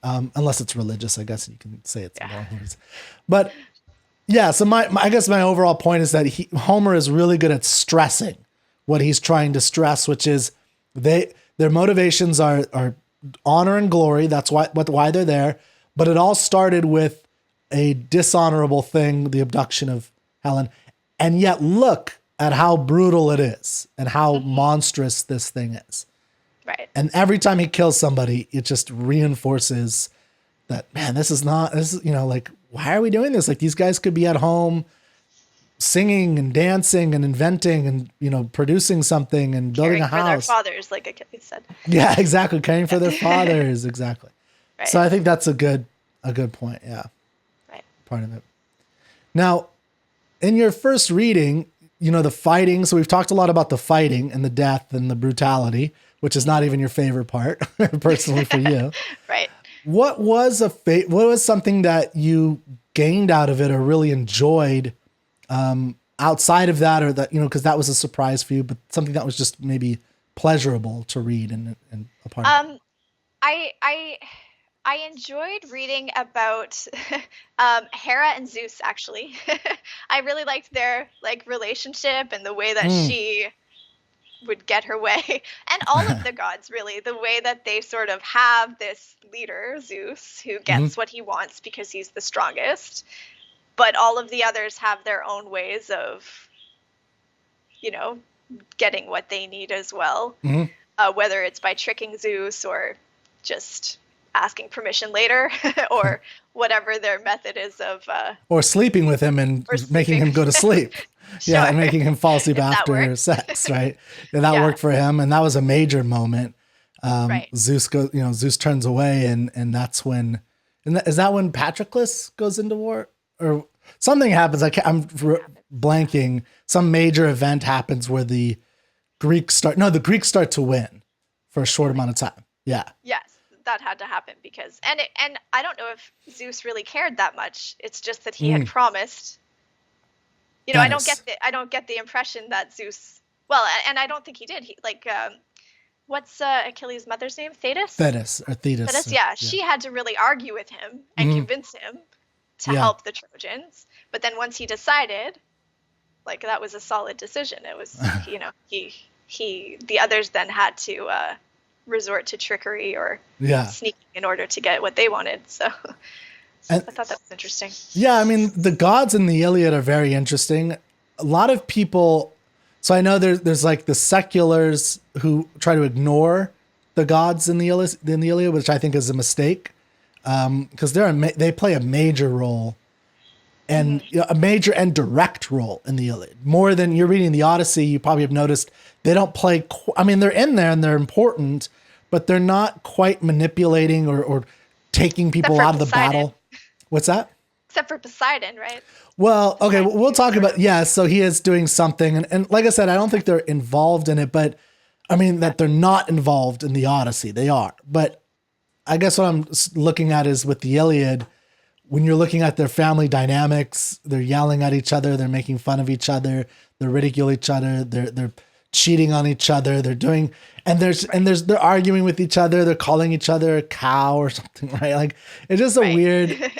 unless it's religious. I guess you can say it's a moral reason. But yeah, so I guess my overall point is that Homer is really good at stressing what he's trying to stress, which is their motivations are honor and glory. That's why they're there. But it all started with a dishonorable thing, the abduction of Helen. And yet look at how brutal it is and how monstrous this thing is. Right. And every time he kills somebody, it just reinforces that, man, why are we doing this? Like these guys could be at home singing and dancing and inventing and, you know, producing something and building a house. For their fathers, like Achilles said. Yeah, exactly. Caring for their fathers. Exactly. Right. So I think that's a good point. Yeah. Right. Part of it. Now, in your first reading, you know, the fighting. So we've talked a lot about the fighting and the death and the brutality, which is not even your favorite part personally for you. Right. What was what was something that you gained out of it or really enjoyed outside of that, or that, you know, because that was a surprise for you, but something that was just maybe pleasurable to read and a part of it? I enjoyed reading about Hera and Zeus, actually. I really liked their like relationship and the way that she would get her way, and all of the gods, really, the way that they sort of have this leader, Zeus, who gets what he wants because he's the strongest, but all of the others have their own ways of, you know, getting what they need as well, whether it's by tricking Zeus or just asking permission later or whatever their method is of or sleeping with him and making him go to sleep. Sure. Yeah, and making him fall asleep after sex, right? And that worked for him, and that was a major moment. Right. Zeus turns away, and that's when, is that when Patroclus goes into war or something happens? I'm blanking. Some major event happens where the Greeks start to win for a short amount of time. Yeah. Yes. That had to happen because, and I don't know if Zeus really cared that much. It's just that he had promised. You know, I don't get the impression that Zeus. Well, and I don't think he did. He what's Achilles' mother's name? Thetis. Yeah, she had to really argue with him and convince him to help the Trojans. But then once he decided, like that was a solid decision. It was, you know, the others then had to resort to trickery or sneaking in order to get what they wanted. So I thought that was interesting. Yeah, I mean, the gods in the Iliad are very interesting. A lot of people, so I know there's like the seculars who try to ignore the gods in the Iliad, which I think is a mistake, because they play a major role, and a major and direct role in the Iliad. More than you're reading the Odyssey, you probably have noticed they don't play. I mean, they're in there and they're important, but they're not quite manipulating or taking people out of the battle. What's that? Except for Poseidon, right? Well, okay, we'll talk about, so he is doing something. And like I said, I don't think they're involved in it, but I mean that they're not involved in the Odyssey. They are. But I guess what I'm looking at is with the Iliad, when you're looking at their family dynamics, they're yelling at each other, they're making fun of each other, they're ridiculing each other, they're cheating on each other, they're arguing with each other, they're calling each other a cow or something, right? Like it's just a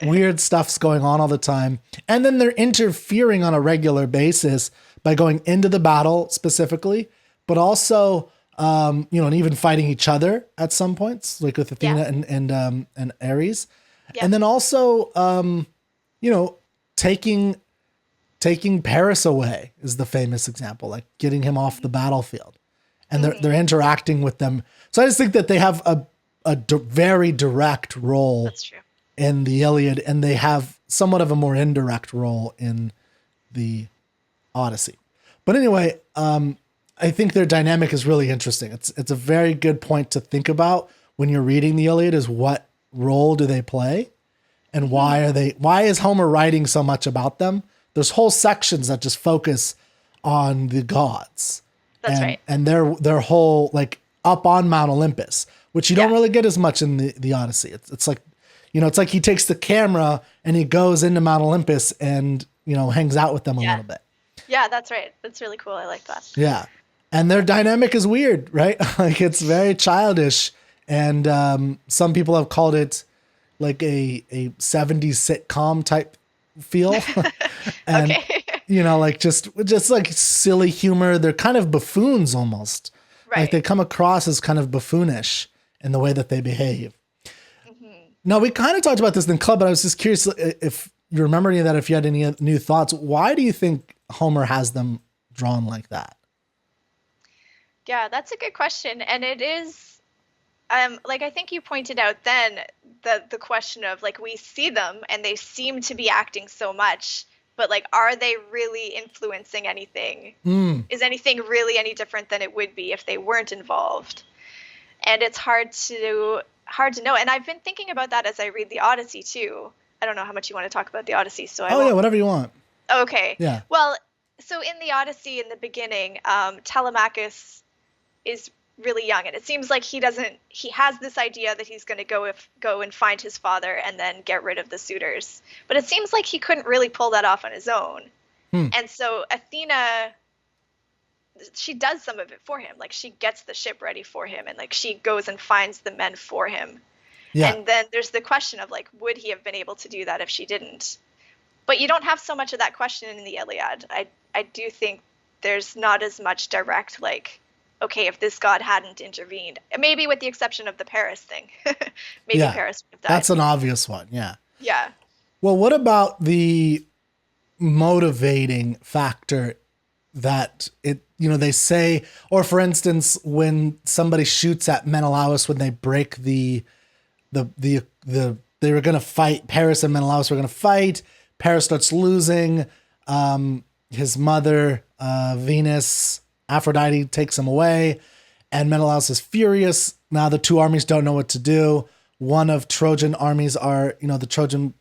weird stuff's going on all the time. And then they're interfering on a regular basis by going into the battle specifically, but also and even fighting each other at some points, like with Athena and Ares. Yeah. And then also taking Paris away is the famous example, like getting him off the battlefield, and they're interacting with them. So I just think that they have a very direct role in the Iliad, and they have somewhat of a more indirect role in the Odyssey. But anyway, I think their dynamic is really interesting. It's a very good point to think about when you're reading the Iliad, is what role do they play, and why is Homer writing so much about them? There's whole sections that just focus on the gods. That's right. And their whole, like, up on Mount Olympus, which you don't really get as much in the Odyssey. It's like, it's like he takes the camera and he goes into Mount Olympus and, hangs out with them a little bit. Yeah, that's right. That's really cool. I like that. Yeah. And their dynamic is weird, right? Like it's very childish. And some people have called it like a 70s sitcom type feel. And, like just like silly humor. They're kind of buffoons almost. Right. Like they come across as kind of buffoonish in the way that they behave. Mm-hmm. Now, we kind of talked about this in the club, but I was just curious if you remember any of that, if you had any new thoughts. Why do you think Homer has them drawn like that? Yeah, that's a good question. And it is, like I think you pointed out then, the question of like, we see them and they seem to be acting so much, but like, are they really influencing anything? Is anything really any different than it would be if they weren't involved? And it's hard to know. And I've been thinking about that as I read the Odyssey too. I don't know how much you want to talk about the Odyssey, so I won't. Yeah, whatever you want. Okay. Yeah. Well, so in the Odyssey, in the beginning, Telemachus is really young, and it seems like he has this idea that he's going to go and find his father and then get rid of the suitors. But it seems like he couldn't really pull that off on his own. And so Athena, she does some of it for him. Like, she gets the ship ready for him, and like, she goes and finds the men for him. Yeah. And then there's the question of like, would he have been able to do that if she didn't? But you don't have so much of that question in the Iliad. I do think there's not as much direct, like, okay, if this god hadn't intervened, maybe with the exception of the Paris thing, maybe Paris would have died. That's an obvious one. Yeah. Yeah. Well, what about the motivating factor that they say, or for instance, when somebody shoots at Menelaus, when they break they were going to fight, Paris and Menelaus were going to fight. Paris starts losing. His mother, Venus, Aphrodite, takes him away, and Menelaus is furious. Now the two armies don't know what to do. One of Trojan armies the Trojan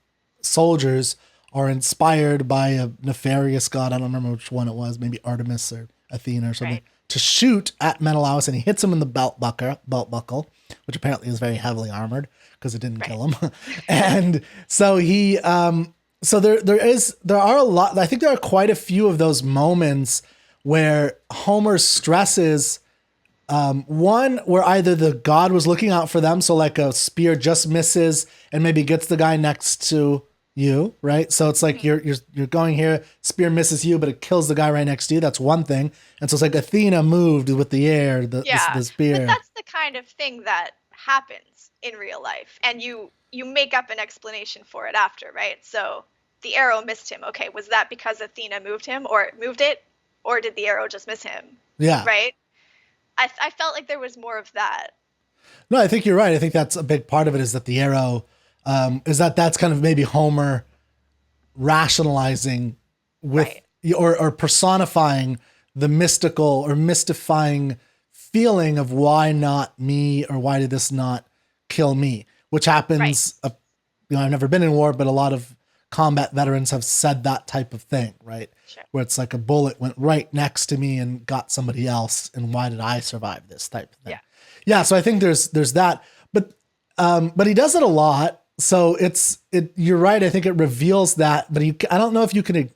soldiers are inspired by a nefarious god. I don't remember which one it was, maybe Artemis or Athena or something, to shoot at Menelaus, and he hits him in the belt buckle, which apparently is very heavily armored because it didn't kill him. And so he, so there are a lot, I think there are quite a few of those moments where Homer stresses, one, where either the god was looking out for them, so like a spear just misses and maybe gets the guy next to you, right? So it's like you're going here, spear misses you, but it kills the guy right next to you. That's one thing. And so it's like Athena moved with the air, the spear. But that's the kind of thing that happens in real life, and you make up an explanation for it after, right? So the arrow missed him. Okay, was that because Athena moved it, or did the arrow just miss him? Yeah. Right? I felt like there was more of that. No, I think you're right. I think that's a big part of it, is that the arrow, that's kind of maybe Homer rationalizing with, or personifying the mystical or mystifying feeling of why not me, or why did this not kill me, which happens, I've never been in war, but a lot of combat veterans have said that type of thing, right? Sure. Where it's like a bullet went right next to me and got somebody else, and why did I survive this type of thing? Yeah. So I think there's that, but he does it a lot. So you're right. I think it reveals that, but I don't know if you can,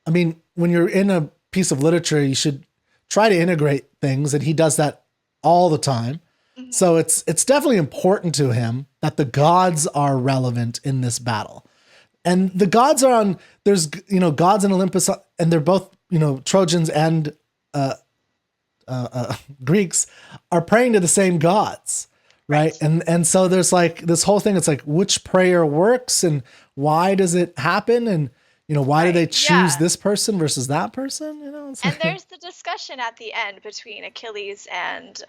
when you're in a piece of literature, you should try to integrate things, and he does that all the time. Mm-hmm. So it's definitely important to him that the gods are relevant in this battle. And the gods are there's gods in Olympus, and they're both, Trojans and Greeks are praying to the same gods, right? And so there's like this whole thing. It's like, which prayer works, and why does it happen, and why do they choose this person versus that person? And there's the discussion at the end between Achilles and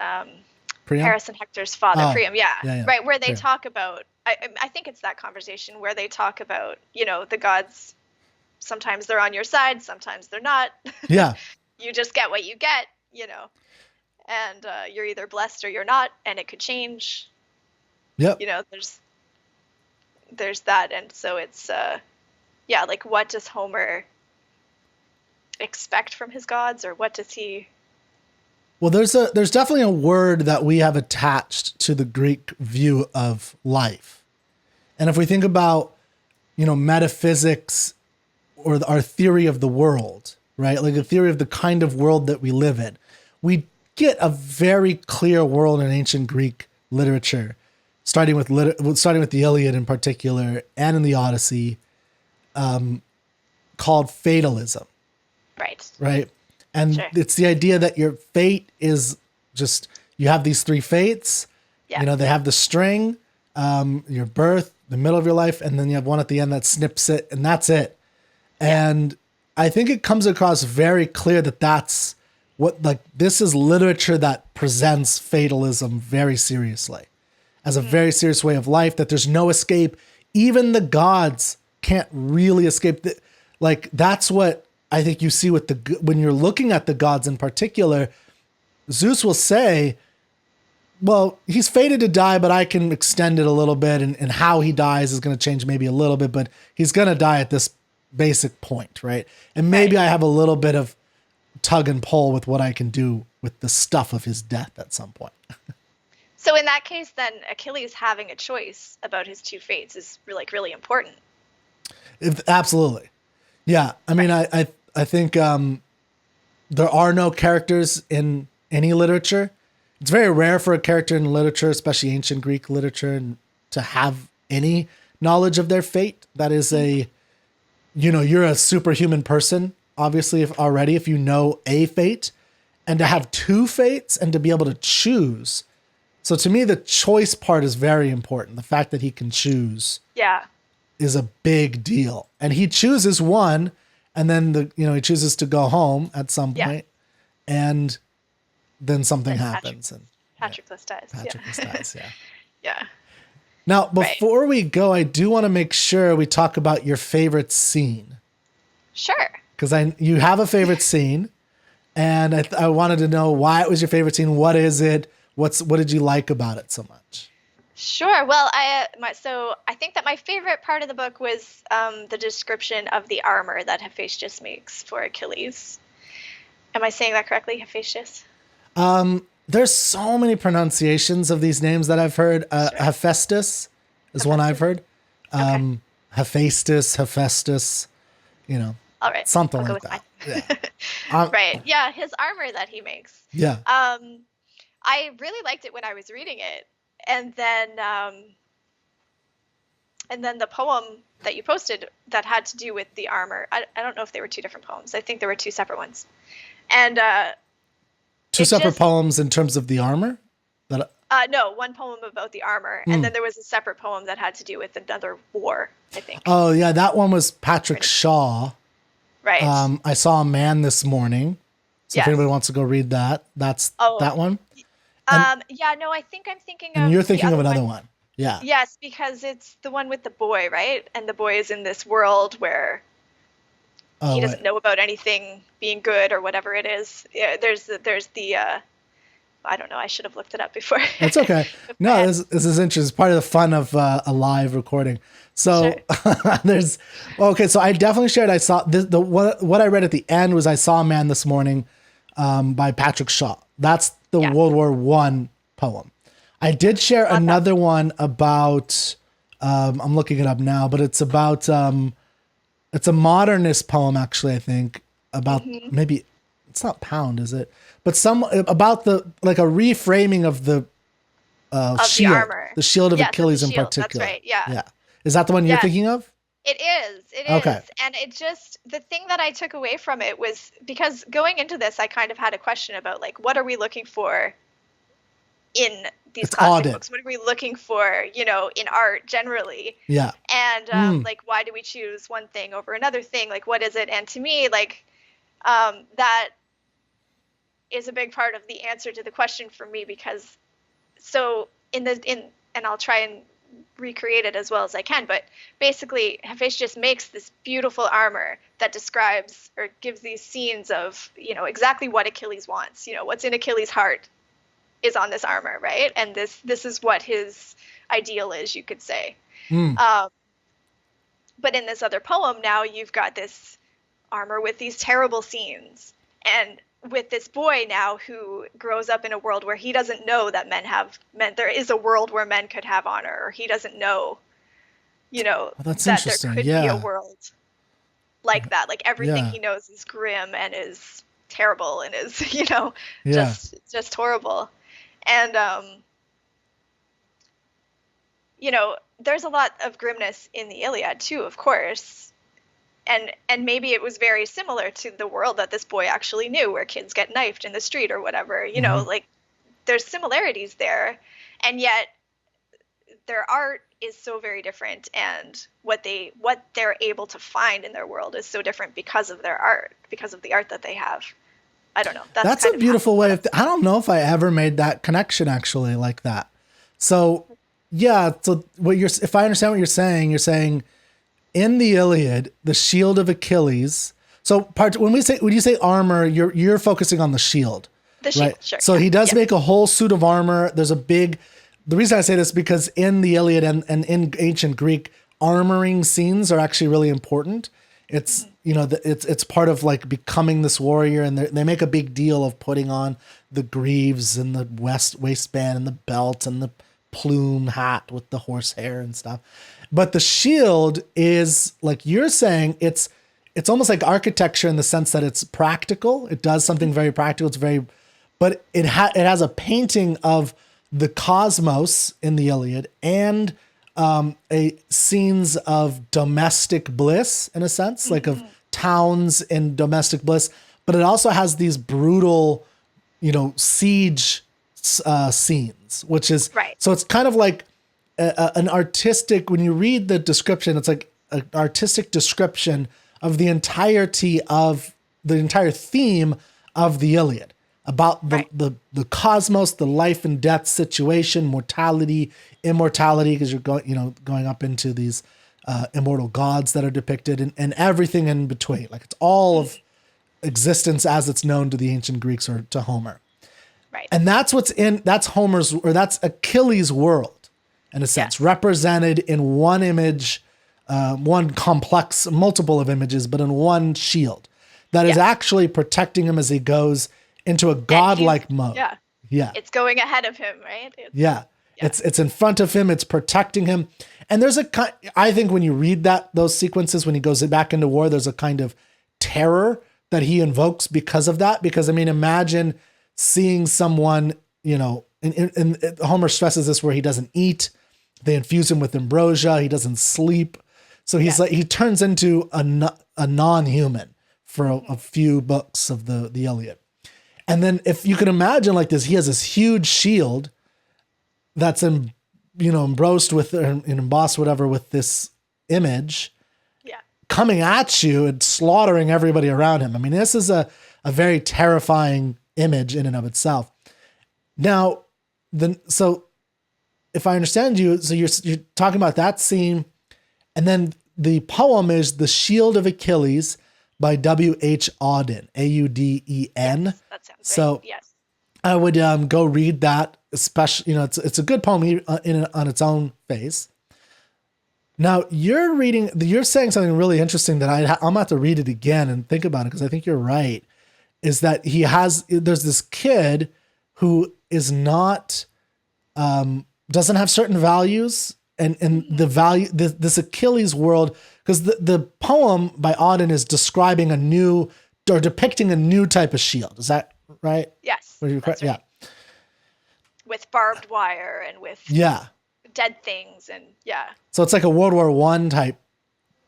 Paris and Hector's father, Priam. Yeah, right, where they talk about. I think it's that conversation where they talk about, the gods, sometimes they're on your side, sometimes they're not. Yeah. You just get what you get, and you're either blessed or you're not, and it could change. Yep. There's that. And so it's, like, what does Homer expect from his gods, or what does he... Well, there's definitely a word that we have attached to the Greek view of life. And if we think about, metaphysics, or our theory of the world, right? Like the theory of the kind of world that we live in, we get a very clear world in ancient Greek literature, starting with the Iliad in particular, and in the Odyssey, called fatalism. Right. And it's the idea that your fate is just, you have these three fates, they have the string, your birth, the middle of your life, and then you have one at the end that snips it, and that's it. Yeah. And I think it comes across very clear that that's what, like, this is literature that presents fatalism very seriously. as a very serious way of life, that there's no escape. Even the gods can't really escape. Like, that's what I think you see with when you're looking at the gods in particular. Zeus will say, well, he's fated to die, but I can extend it a little bit. And how he dies is going to change maybe a little bit, but he's going to die at this basic point, right? And maybe I have a little bit of tug and pull with what I can do with the stuff of his death at some point. So in that case, then Achilles having a choice about his two fates is really important. Absolutely. Yeah. I mean, I think there are no characters in any literature. It's very rare for a character in literature, especially ancient Greek literature, to have any knowledge of their fate. That is you're a superhuman person, obviously, if you know a fate, and to have two fates and to be able to choose. So to me, the choice part is very important. The fact that he can choose is a big deal. And he chooses one, and then he chooses to go home at some point, and then something happens. Patroclus dies. Patroclus dies, yeah. Yeah. Now, before we go, I do want to make sure we talk about your favorite scene. Sure. Because you have a favorite scene, and I wanted to know why it was your favorite scene. What is it? What did you like about it so much? Sure. Well, I think that my favorite part of the book was the description of the armor that Hephaestus makes for Achilles. Am I saying that correctly, Hephaestus? There's so many pronunciations of these names that I've heard. Hephaestus is one I've heard. Hephaestus, all right. Something like that. Yeah. Right. Yeah. His armor that he makes. Yeah. I really liked it when I was reading it. And then the poem that you posted that had to do with the armor. I don't know if they were two different poems. I think there were two separate ones. And, two separate poems in terms of the armor? No, one poem about the armor, and then there was a separate poem that had to do with another war, I think. Oh, yeah, that one was Patrick Shaw. Right. I Saw a Man This Morning. So if anybody wants to go read that, that's that one. I think I'm thinking of. And you're thinking of another one. Yeah. Yes, because it's the one with the boy, right? And the boy is in this world where he doesn't know about anything being good or whatever it is. Yeah, there's the I don't know. I should have looked it up before. It's okay. No, this is interesting. It's part of the fun of a live recording. So so I definitely shared. I saw what I read at the end was I Saw a Man This Morning by Patrick Shaw. That's the World War I poem. I did share another one about, I'm looking it up now, but it's about, it's a modernist poem, actually, I think, about maybe, it's not Pound, is it? But about a reframing of the shield, the armor. The shield of Achilles in particular. That's right, yeah. Is that the one you're thinking of? It is. Okay. And it just, the thing that I took away from it was, because going into this, I kind of had a question about, like, what are we looking for in these classic books? What are we looking for, in art generally? Yeah. And, why do we choose one thing over another thing? Like, what is it? And to me, that is a big part of the answer to the question for me, because and I'll try and recreate it as well as I can, but basically Hephaestus makes this beautiful armor that describes or gives these scenes of, exactly what Achilles wants. What's in Achilles' heart is on this armor, right? And this is what his ideal is, you could say. But in this other poem, now you've got this armor with these terrible scenes, and with this boy now who grows up in a world where he doesn't know that there is a world where men could have honor, or he doesn't know, that's that there could be a world like that. Like, everything he knows is grim and is terrible and is, just horrible. And, there's a lot of grimness in the Iliad too, of course. And maybe it was very similar to the world that this boy actually knew, where kids get knifed in the street or whatever, there's similarities there. And yet their art is so very different, and what they're able to find in their world is so different because of their art, because of the art that they have. I don't know. That's a beautiful way of, I don't know if I ever made that connection actually like that. So Yeah. So if I understand what you're saying in the Iliad, the shield of Achilles. So when you say armor, you're focusing on the shield. The shield, right? sure. So yeah. he does make a whole suit of armor. The reason I say this is because in the Iliad and in ancient Greek, armoring scenes are actually really important. It's, it's part of like becoming this warrior, and they make a big deal of putting on the greaves and the waistband and the belt and the plume hat with the horsehair and stuff. But the shield is, like you're saying, it's almost like architecture in the sense that it's practical. It does something very practical. But it has a painting of the cosmos in the Iliad and scenes of domestic bliss, in a sense, like of towns in domestic bliss. But it also has these brutal, siege scenes, which is right. So it's kind of like an artistic. When you read the description, it's like an artistic description of the entire theme of the Iliad, about the cosmos, the life and death situation, mortality, immortality, because you're going up into these immortal gods that are depicted, and everything in between. Like it's all of existence as it's known to the ancient Greeks or to Homer. Right. And that's that's Achilles' world, in a sense, represented in one image, one complex, multiple of images, but in one shield that is actually protecting him as he goes into a godlike mode. Yeah. Yeah. It's going ahead of him, right? It's in front of him. It's protecting him. And there's I think when you read those sequences, when he goes back into war, there's a kind of terror that he invokes because of that. Because, I mean, imagine seeing someone, and Homer stresses this, where he doesn't eat. They infuse him with ambrosia. He doesn't sleep. So he's he turns into a non-human for a few books of the Iliad. And then if you can imagine like this, he has this huge shield that's embossed with, or embossed whatever, with this image coming at you and slaughtering everybody around him. I mean, this is a very terrifying image in and of itself. Now, so if I understand you, so you're talking about that scene, and then the poem is The Shield of Achilles by W.H. Auden, Auden. Yes, that sounds so right. Yes. I would go read that, especially, it's a good poem on its own face. Now you're saying something really interesting that I'm gonna have to read it again and think about it, because I think you're right. Is that there's this kid who is not, doesn't have certain values, and the value, this Achilles world, because the poem by Auden is describing depicting a new type of shield. Is that right? Yes. That's right. Yeah. With barbed wire and with dead things and So it's like a World War I type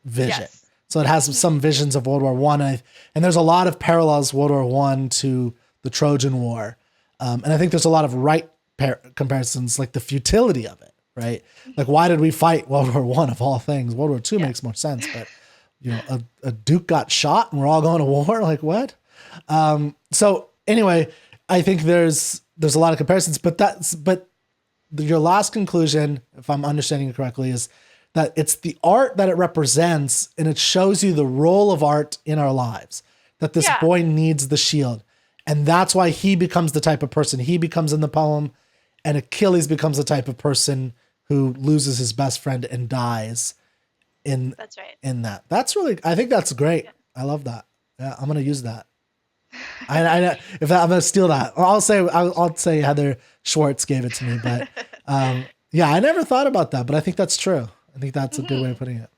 vision. Yes. So it has some visions of World War I, and there's a lot of parallels World War I to the Trojan War, and I think there's a lot of comparisons, like the futility of it, right? Like, why did we fight World War I of all things? World War II makes more sense, but a duke got shot and we're all going to war. Like, what? So anyway, I think there's a lot of comparisons, but your last conclusion, if I'm understanding it correctly, is that it's the art that it represents, and it shows you the role of art in our lives, that this boy needs the shield. And that's why he becomes the type of person he becomes in the poem, and Achilles becomes the type of person who loses his best friend and dies That's right. in that. That's really, I think that's great. Yeah. I love that. Yeah, I'm going to use that. I'm going to steal that. I'll say Heather Schwarz gave it to me, but I never thought about that, but I think that's true. I think that's a good way of putting it.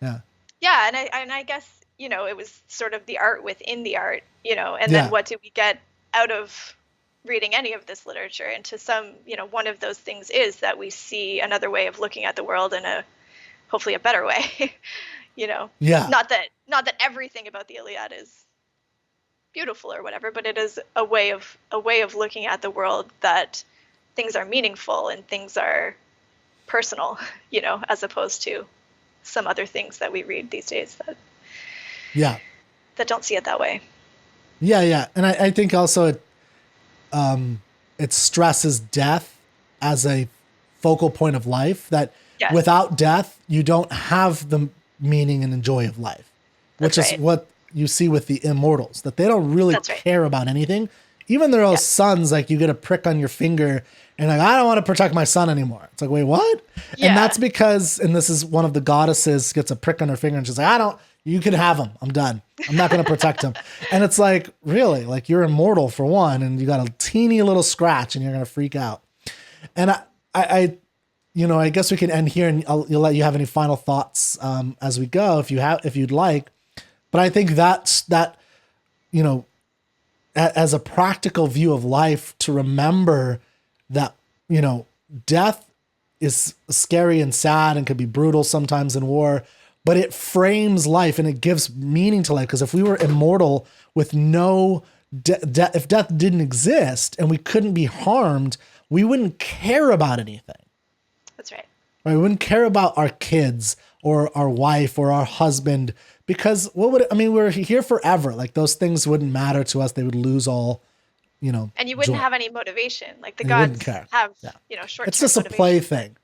Yeah. Yeah. And I guess, it was sort of the art within the art, and then what do we get out of reading any of this literature? And to some, one of those things is that we see another way of looking at the world in hopefully a better way, Yeah. Not that everything about the Iliad is beautiful or whatever, but it is a way of looking at the world, that things are meaningful and things are personal, as opposed to some other things that we read these days that don't see it that way. Yeah. And I think also it stresses death as a focal point of life, that Yes. without death, you don't have the meaning and joy of life, which That's is right. what you see with the immortals, that they don't really That's right. care about anything. Even their own sons, like you get a prick on your finger and like, I don't want to protect my son anymore. It's like, wait, what? Yeah. And that's because, and this is one of the goddesses gets a prick on her finger and she's like, you can have him. I'm done. I'm not going to protect him. And it's like, really, like you're immortal for one, and you got a teeny little scratch and you're going to freak out. And I guess we can end here, and I'll let you have any final thoughts as we go, if you'd like. But I think that, as a practical view of life, to remember that, death is scary and sad and can be brutal sometimes in war, but it frames life and it gives meaning to life. Because if we were immortal with no if death didn't exist and we couldn't be harmed, we wouldn't care about anything. That's right. Right? We wouldn't care about our kids or our wife or our husband, because we're here forever. Like those things wouldn't matter to us. They would lose all, And you wouldn't joy. have any motivation. Like the You gods wouldn't care. have, Yeah. short-term It's just a motivation. play thing.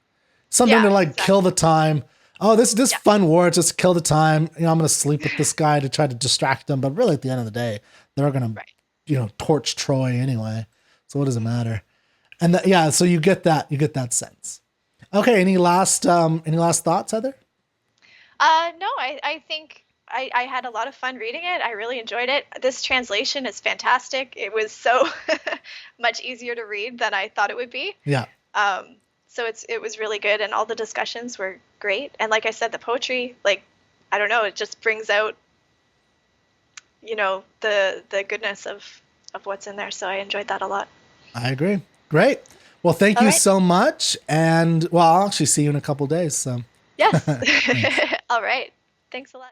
Something to like kill the time. Oh, this fun war, just kill the time. I'm going to sleep with this guy to try to distract them. But really at the end of the day, they're going to, torch Troy anyway. So what does it matter? And so you get that sense. Okay. Any last thoughts, Heather? No, I think I had a lot of fun reading it. I really enjoyed it. This translation is fantastic. It was so much easier to read than I thought it would be. Yeah. So it was really good, and all the discussions were great. And like I said, the poetry, I don't know, it just brings out, the goodness of what's in there. So I enjoyed that a lot. I agree. Great. Well, thank you so much. And I'll actually see you in a couple days. So Yes. All right. Thanks a lot.